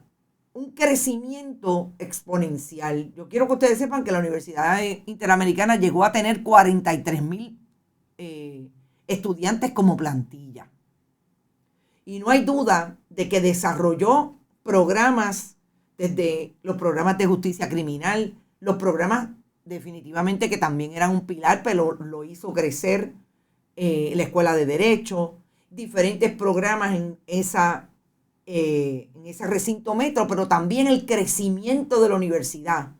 un crecimiento exponencial. Yo quiero que ustedes sepan que la Universidad Interamericana llegó a tener 43,000 estudiantes como plantilla. Y no hay duda de que desarrolló programas, desde los programas de justicia criminal, los programas definitivamente que también eran un pilar, pero lo hizo crecer la Escuela de Derecho, diferentes programas en ese recinto Metro, pero también el crecimiento de la universidad,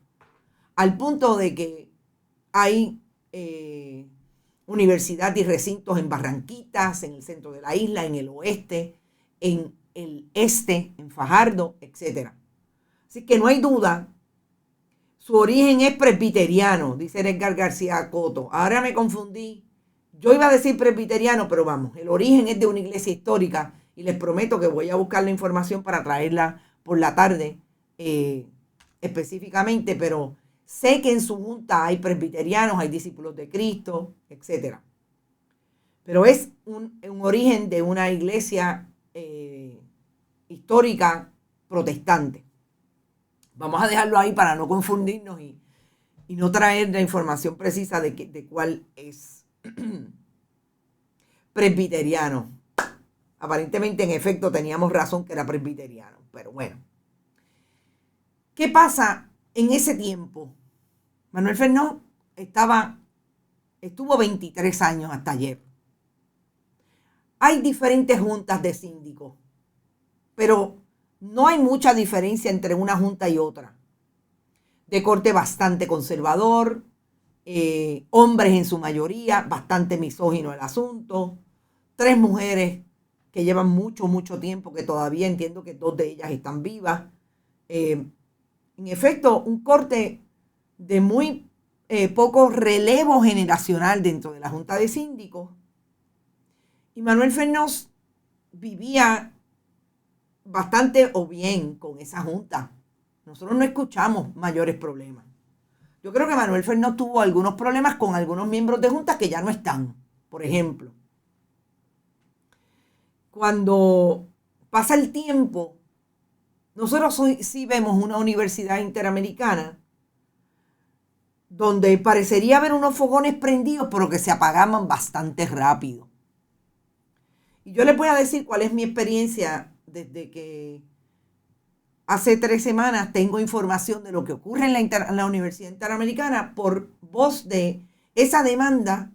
al punto de que hay universidad y recintos en Barranquitas, en el centro de la isla, en el oeste, en el este, en Fajardo, etc. Así que no hay duda, su origen es presbiteriano, dice Edgar García Coto. Ahora me confundí, yo iba a decir presbiteriano, pero vamos, el origen es de una iglesia histórica y les prometo que voy a buscar la información para traerla por la tarde específicamente, pero sé que en su junta hay presbiterianos, hay discípulos de Cristo, etc. Pero es un origen de una iglesia histórica protestantes. Vamos a dejarlo ahí para no confundirnos y no traer la información precisa de cuál es presbiteriano. Aparentemente, en efecto, teníamos razón que era presbiteriano, pero bueno. ¿Qué pasa en ese tiempo? Manuel Fernández estuvo 23 años hasta ayer. Hay diferentes juntas de síndicos, pero no hay mucha diferencia entre una junta y otra. De corte bastante conservador, hombres en su mayoría, bastante misógino el asunto, 3 mujeres que llevan mucho, mucho tiempo, que todavía entiendo que 2 de ellas están vivas. En efecto, un corte de muy poco relevo generacional dentro de la Junta de Síndicos. Y Manuel Fernández vivía bastante o bien con esa junta. Nosotros no escuchamos mayores problemas. Yo creo que Manuel Fernández tuvo algunos problemas con algunos miembros de junta que ya no están. Por ejemplo, cuando pasa el tiempo, nosotros sí vemos una universidad interamericana donde parecería haber unos fogones prendidos, pero que se apagaban bastante rápido. Y yo les voy a decir cuál es mi experiencia desde que hace 3 semanas tengo información de lo que ocurre en la Universidad Interamericana por voz de esa demanda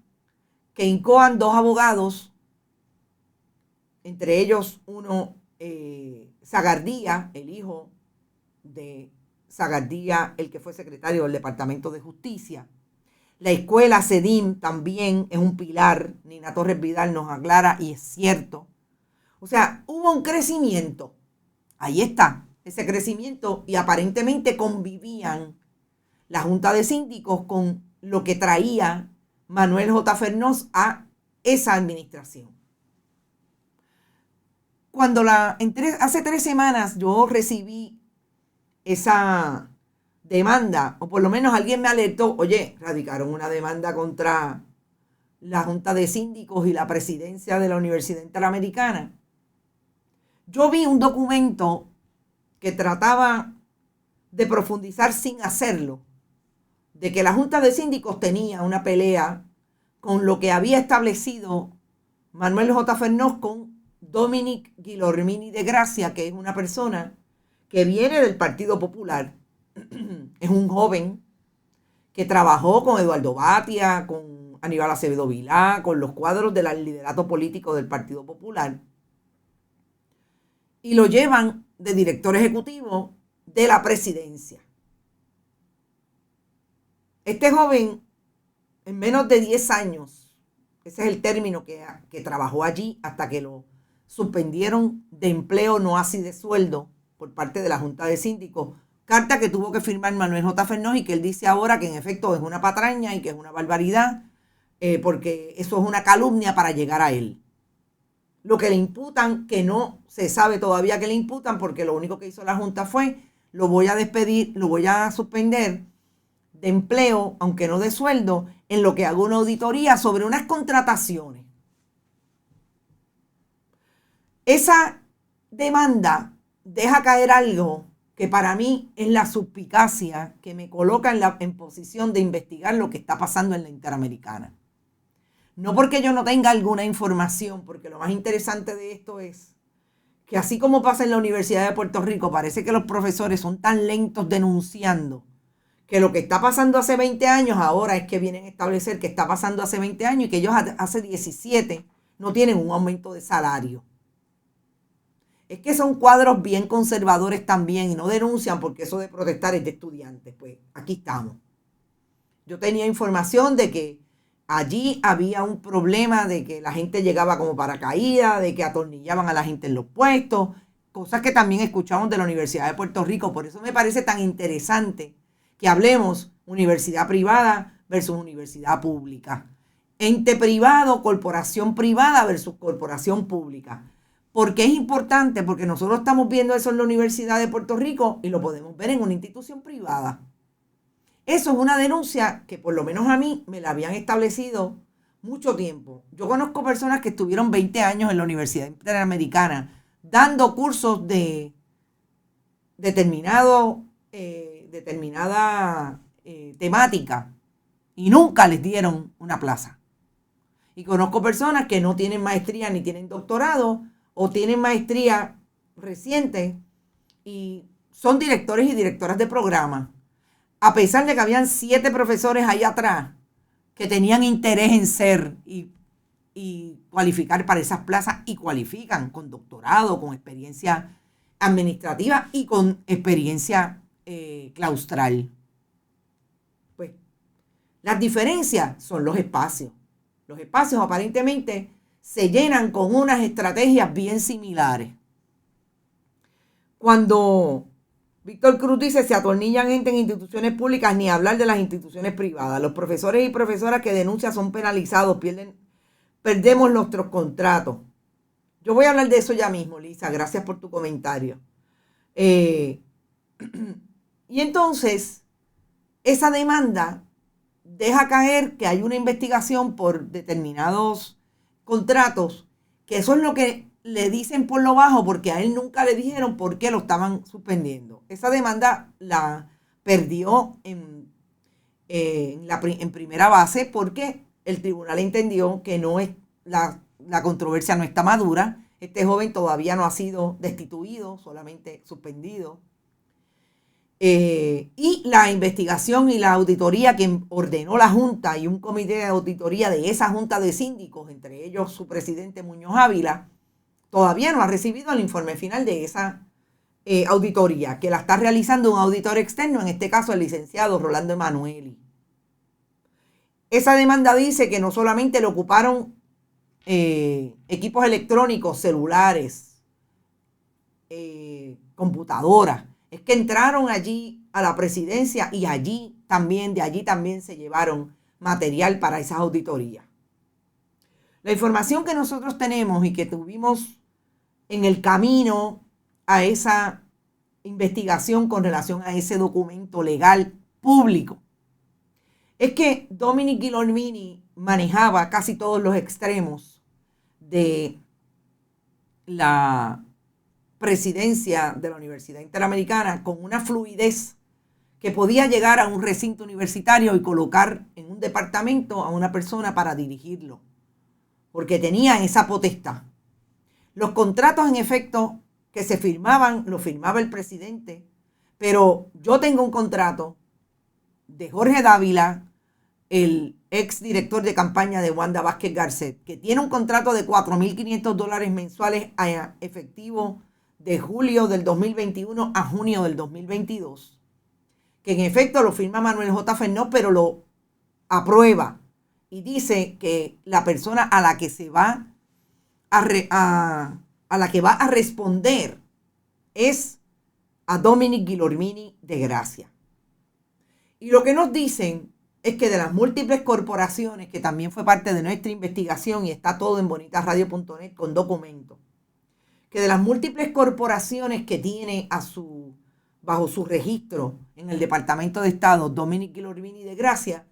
que incoan 2 abogados, entre ellos uno, Zagardía, el hijo de Zagardía, el que fue secretario del Departamento de Justicia. La escuela CEDIM también es un pilar. Nina Torres Vidal nos aclara y es cierto. O sea, hubo un crecimiento. Ahí está, ese crecimiento, y aparentemente convivían la Junta de Síndicos con lo que traía Manuel J. Fernández a esa administración. Cuando hace 3 semanas yo recibí esa demanda, o por lo menos alguien me alertó, oye, radicaron una demanda contra la Junta de Síndicos y la presidencia de la Universidad Interamericana. Yo vi un documento que trataba de profundizar sin hacerlo, de que la Junta de Síndicos tenía una pelea con lo que había establecido Manuel J. Fernández con Dominic Guilormini de Gracia, que es una persona que viene del Partido Popular. Es un joven que trabajó con Eduardo Batia, con Aníbal Acevedo Vilá, con los cuadros del liderato político del Partido Popular. Y lo llevan de director ejecutivo de la presidencia. Este joven, en menos de 10 años, ese es el término que trabajó allí hasta que lo suspendieron de empleo no así de sueldo por parte de la Junta de Síndicos, carta que tuvo que firmar Manuel J. Fernández y que él dice ahora que en efecto es una patraña y que es una barbaridad, porque eso es una calumnia para llegar a él. Lo que le imputan, que no se sabe todavía que le imputan, porque lo único que hizo la Junta fue, lo voy a despedir, lo voy a suspender de empleo, aunque no de sueldo, en lo que hago una auditoría sobre unas contrataciones. Esa demanda deja caer algo que para mí es la suspicacia que me coloca en posición de investigar lo que está pasando en la Interamericana. No porque yo no tenga alguna información, porque lo más interesante de esto es que así como pasa en la Universidad de Puerto Rico, parece que los profesores son tan lentos denunciando que lo que está pasando hace 20 años ahora es que vienen a establecer que está pasando hace 20 años y que ellos hace 17 no tienen un aumento de salario. Es que son cuadros bien conservadores también y no denuncian porque eso de protestar es de estudiantes. Pues aquí estamos. Yo tenía información de que allí había un problema de que la gente llegaba como paracaídas, de que atornillaban a la gente en los puestos, cosas que también escuchamos de la Universidad de Puerto Rico. Por eso me parece tan interesante que hablemos universidad privada versus universidad pública. Ente privado, corporación privada versus corporación pública. ¿Por qué es importante? Porque nosotros estamos viendo eso en la Universidad de Puerto Rico y lo podemos ver en una institución privada. Eso es una denuncia que por lo menos a mí me la habían establecido mucho tiempo. Yo conozco personas que estuvieron 20 años en la Universidad Interamericana dando cursos de determinada temática y nunca les dieron una plaza. Y conozco personas que no tienen maestría ni tienen doctorado o tienen maestría reciente y son directores y directoras de programa. A pesar de que habían 7 profesores ahí atrás que tenían interés en ser y cualificar para esas plazas y cualifican con doctorado, con experiencia administrativa y con experiencia claustral. Pues las diferencias son los espacios. Los espacios aparentemente se llenan con unas estrategias bien similares. Cuando Víctor Cruz dice se atornillan gente en instituciones públicas, ni hablar de las instituciones privadas. Los profesores y profesoras que denuncian son penalizados, perdemos nuestros contratos. Yo voy a hablar de eso ya mismo, Lisa. Gracias por tu comentario. Y entonces, esa demanda deja caer que hay una investigación por determinados contratos, que eso es lo que le dicen por lo bajo, porque a él nunca le dijeron por qué lo estaban suspendiendo. Esa demanda la perdió en primera base porque el tribunal entendió que no es la controversia no está madura. Este joven todavía no ha sido destituido, solamente suspendido. Y la investigación y la auditoría que ordenó la Junta y un comité de auditoría de esa Junta de Síndicos, entre ellos su presidente Muñoz Ávila, todavía no ha recibido el informe final de esa auditoría, que la está realizando un auditor externo, en este caso el licenciado Rolando Emanueli. Esa demanda dice que no solamente le ocuparon equipos electrónicos, celulares, computadoras, es que entraron allí a la presidencia y de allí también se llevaron material para esas auditorías. La información que nosotros tenemos y que tuvimos en el camino a esa investigación con relación a ese documento legal público es que Dominic Guilormini manejaba casi todos los extremos de la presidencia de la Universidad Interamericana con una fluidez que podía llegar a un recinto universitario y colocar en un departamento a una persona para dirigirlo, porque tenía esa potestad. Los contratos, en efecto, que se firmaban, los firmaba el presidente, pero yo tengo un contrato de Jorge Dávila, el ex director de campaña de Wanda Vázquez Garcet, que tiene un contrato de $4,500 mensuales a efectivo de julio del 2021 a junio del 2022, que en efecto lo firma Manuel J. Fernó, pero lo aprueba y dice que la persona a la que se va a la que va a responder es a Dominic Guilormini de Gracia. Y lo que nos dicen es que de las múltiples corporaciones, que también fue parte de nuestra investigación y está todo en bonitasradio.net con documentos, que de las múltiples corporaciones que tiene bajo su registro en el Departamento de Estado Dominic Guilormini de Gracia,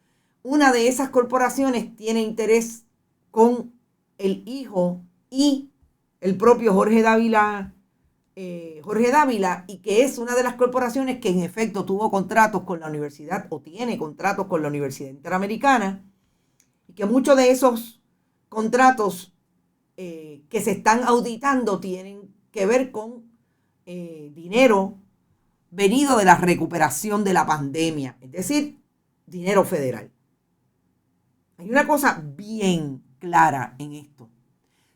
una de esas corporaciones tiene interés con el hijo y el propio Jorge Dávila, y que es una de las corporaciones que en efecto tuvo contratos con la universidad o tiene contratos con la Universidad Interamericana, y que muchos de esos contratos que se están auditando tienen que ver con dinero venido de la recuperación de la pandemia, es decir, dinero federal. Hay una cosa bien clara en esto.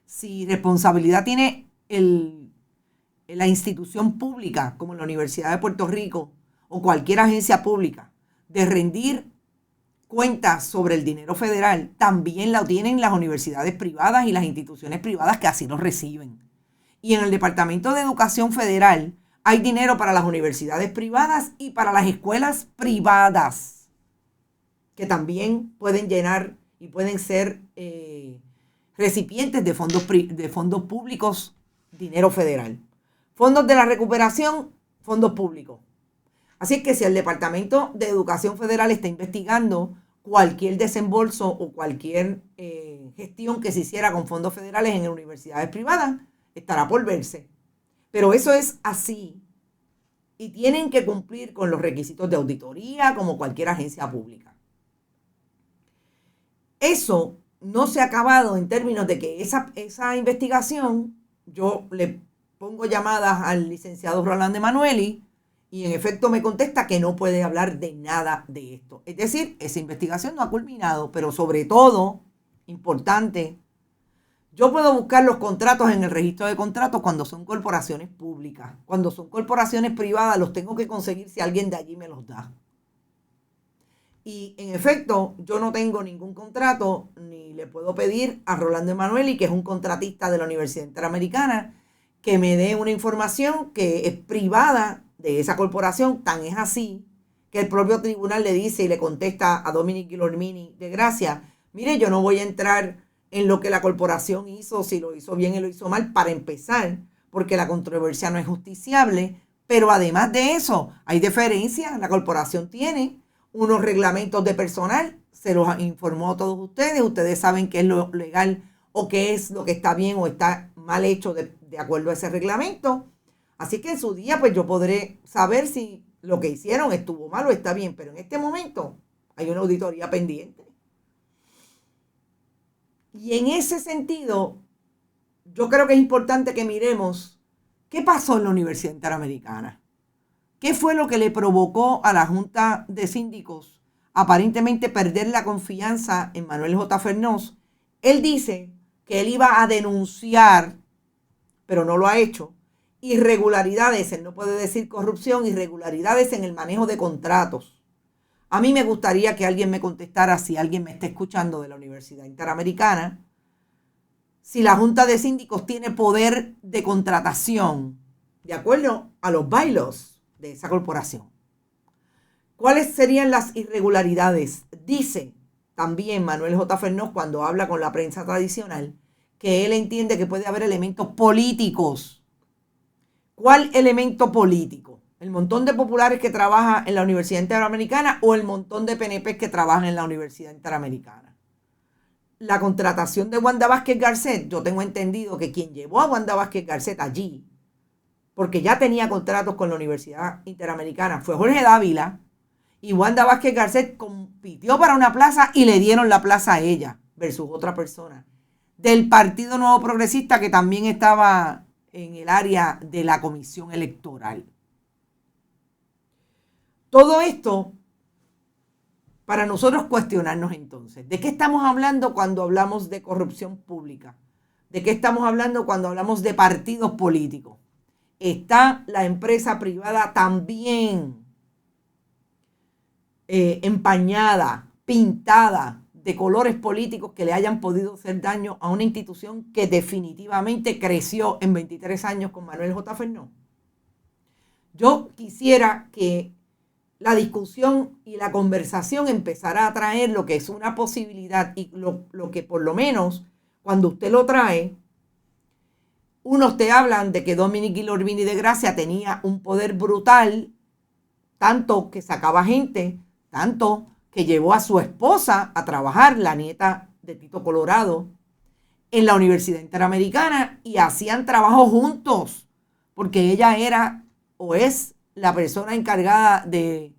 Si responsabilidad tiene la institución pública, como la Universidad de Puerto Rico o cualquier agencia pública, de rendir cuentas sobre el dinero federal, también la tienen las universidades privadas y las instituciones privadas que así lo reciben. Y en el Departamento de Educación Federal hay dinero para las universidades privadas y para las escuelas privadas, que también pueden llenar y pueden ser recipientes de fondos públicos, dinero federal. Fondos de la recuperación, fondos públicos. Así es que si el Departamento de Educación Federal está investigando cualquier desembolso o cualquier gestión que se hiciera con fondos federales en universidades privadas, estará por verse. Pero eso es así y tienen que cumplir con los requisitos de auditoría como cualquier agencia pública. Eso no se ha acabado en términos de que esa investigación, yo le pongo llamadas al licenciado Roland Emanueli y en efecto me contesta que no puede hablar de nada de esto. Es decir, esa investigación no ha culminado, pero sobre todo, importante, yo puedo buscar los contratos en el registro de contratos cuando son corporaciones públicas. Cuando son corporaciones privadas los tengo que conseguir si alguien de allí me los da. Y en efecto, yo no tengo ningún contrato, ni le puedo pedir a Rolando Emanueli, que es un contratista de la Universidad Interamericana, que me dé una información que es privada de esa corporación. Tan es así que el propio tribunal le dice y le contesta a Dominic Guilormini de Gracia, mire, yo no voy a entrar en lo que la corporación hizo, si lo hizo bien y lo hizo mal, para empezar, porque la controversia no es justiciable, pero además de eso, hay diferencias. La corporación tiene unos reglamentos de personal, se los informó a todos ustedes saben qué es lo legal o qué es lo que está bien o está mal hecho de acuerdo a ese reglamento. Así que en su día pues yo podré saber si lo que hicieron estuvo mal o está bien, pero en este momento hay una auditoría pendiente. Y en ese sentido, yo creo que es importante que miremos qué pasó en la Universidad Interamericana. ¿Qué fue lo que le provocó a la Junta de Síndicos aparentemente perder la confianza en Manuel J. Fernós? Él dice que él iba a denunciar, pero no lo ha hecho, irregularidades, él no puede decir corrupción, irregularidades en el manejo de contratos. A mí me gustaría que alguien me contestara, si alguien me está escuchando de la Universidad Interamericana, si la Junta de Síndicos tiene poder de contratación de acuerdo a los bylaws de esa corporación. ¿Cuáles serían las irregularidades? Dice también Manuel J. Fernós, cuando habla con la prensa tradicional, que él entiende que puede haber elementos políticos. ¿Cuál elemento político? ¿El montón de populares que trabaja en la Universidad Interamericana o el montón de PNP que trabajan en la Universidad Interamericana? La contratación de Wanda Vázquez Garcet, yo tengo entendido que quien llevó a Wanda Vázquez Garcet allí, porque ya tenía contratos con la Universidad Interamericana, fue Jorge Dávila, y Wanda Vázquez Garcet compitió para una plaza y le dieron la plaza a ella versus otra persona del Partido Nuevo Progresista, que también estaba en el área de la comisión electoral. Todo esto para nosotros cuestionarnos entonces, ¿de qué estamos hablando cuando hablamos de corrupción pública? ¿De qué estamos hablando cuando hablamos de partidos políticos? Está la empresa privada también empañada, pintada de colores políticos que le hayan podido hacer daño a una institución que definitivamente creció en 23 años con Manuel J. Fernós. Yo quisiera que la discusión y la conversación empezara a traer lo que es una posibilidad y lo que por lo menos cuando usted lo trae, unos te hablan de que Dominic Guilormini de Gracia tenía un poder brutal, tanto que sacaba gente, tanto que llevó a su esposa a trabajar, la nieta de Tito Colorado, en la Universidad Interamericana y hacían trabajo juntos, porque ella era o es la persona encargada de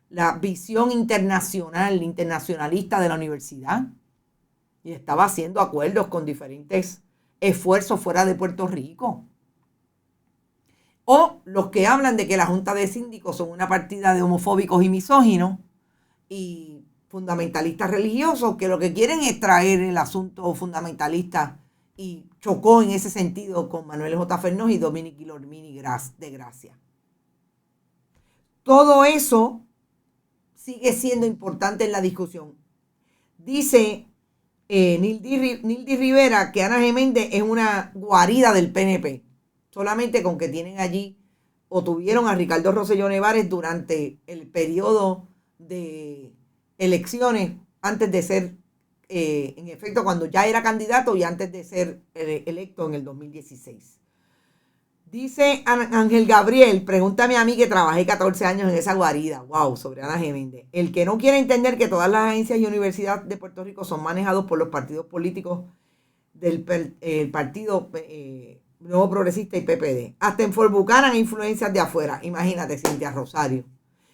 la visión internacionalista de la universidad y estaba haciendo acuerdos con diferentes esfuerzos fuera de Puerto Rico. O los que hablan de que la Junta de Síndicos son una partida de homofóbicos y misóginos y fundamentalistas religiosos que lo que quieren es traer el asunto fundamentalista y chocó en ese sentido con Manuel J. Fernós y Dominic Guilormini de Gracia. Todo eso sigue siendo importante en la discusión. Dice Nildy Rivera que Ana G. Méndez es una guarida del PNP. Solamente con que tienen allí o tuvieron a Ricardo Rosselló Nevares durante el periodo de elecciones antes de ser, en efecto, cuando ya era candidato y antes de ser electo en el 2016. Dice Ángel Gabriel, pregúntame a mí que trabajé 14 años en esa guarida. Wow, sobre Ana G. Méndez. El que no quiere entender que todas las agencias y universidades de Puerto Rico son manejados por los partidos políticos del partido Nuevo Progresista y PPD. Hasta en Fort Buchanan hay influencias de afuera. Imagínate, Cintia Rosario.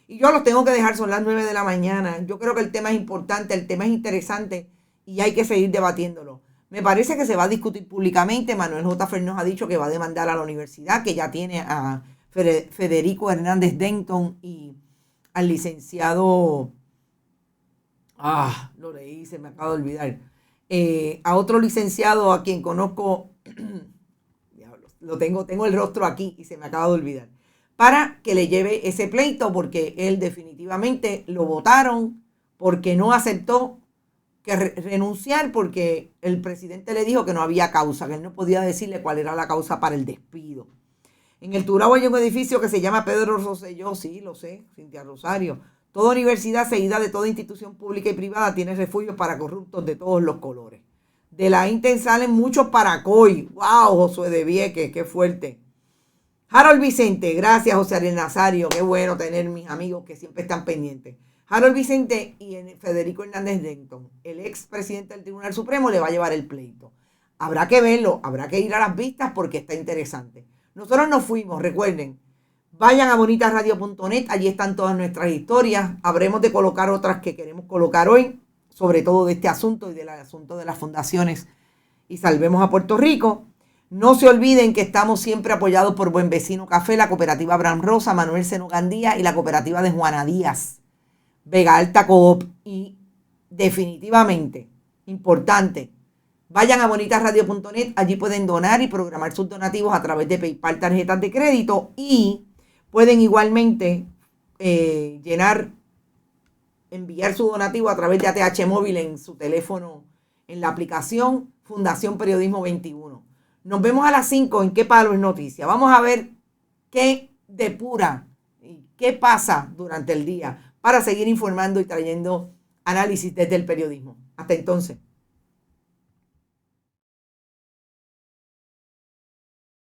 Y yo los tengo que dejar, son las 9 de la mañana. Yo creo que el tema es importante, el tema es interesante y hay que seguir debatiéndolo. Me parece que se va a discutir públicamente. Manuel J. Fernández ha dicho que va a demandar a la universidad, que ya tiene a Federico Hernández Denton y al licenciado... lo leí, se me acaba de olvidar. A otro licenciado a quien conozco... tengo el rostro aquí y se me acaba de olvidar, para que le lleve ese pleito, porque él definitivamente lo votaron porque no aceptó que renunciar, porque el presidente le dijo que no había causa, que él no podía decirle cuál era la causa para el despido. En el Turabo hay un edificio que se llama Pedro Rosselló, sí, lo sé, Cintia Rosario. Toda universidad seguida de toda institución pública y privada tiene refugios para corruptos de todos los colores. De la Inten salen muchos para COI. ¡Wow, Josué de Vieques! ¡Qué fuerte! Harold Vicente, gracias José Ariel Nazario. Qué bueno tener mis amigos que siempre están pendientes. Harold Vicente y Federico Hernández Denton, el ex presidente del Tribunal Supremo, le va a llevar el pleito. Habrá que verlo, habrá que ir a las vistas porque está interesante. Nosotros nos fuimos, recuerden. Vayan a bonitasradio.net, allí están todas nuestras historias. Habremos de colocar otras que queremos colocar hoy, sobre todo de este asunto y del asunto de las fundaciones y Salvemos a Puerto Rico. No se olviden que estamos siempre apoyados por Buen Vecino Café, la cooperativa Abraham Rosa, Manuel Seno Gandía y la cooperativa de Juana Díaz, Vega Alta Coop. Y definitivamente, importante, vayan a bonitasradio.net, allí pueden donar y programar sus donativos a través de PayPal, tarjetas de crédito, y pueden igualmente enviar su donativo a través de ATH Móvil en su teléfono, en la aplicación Fundación Periodismo 21. Nos vemos a las 5 en ¿Qué Palo es Noticia? Vamos a ver qué depura y qué pasa durante el día para seguir informando y trayendo análisis desde el periodismo. Hasta entonces.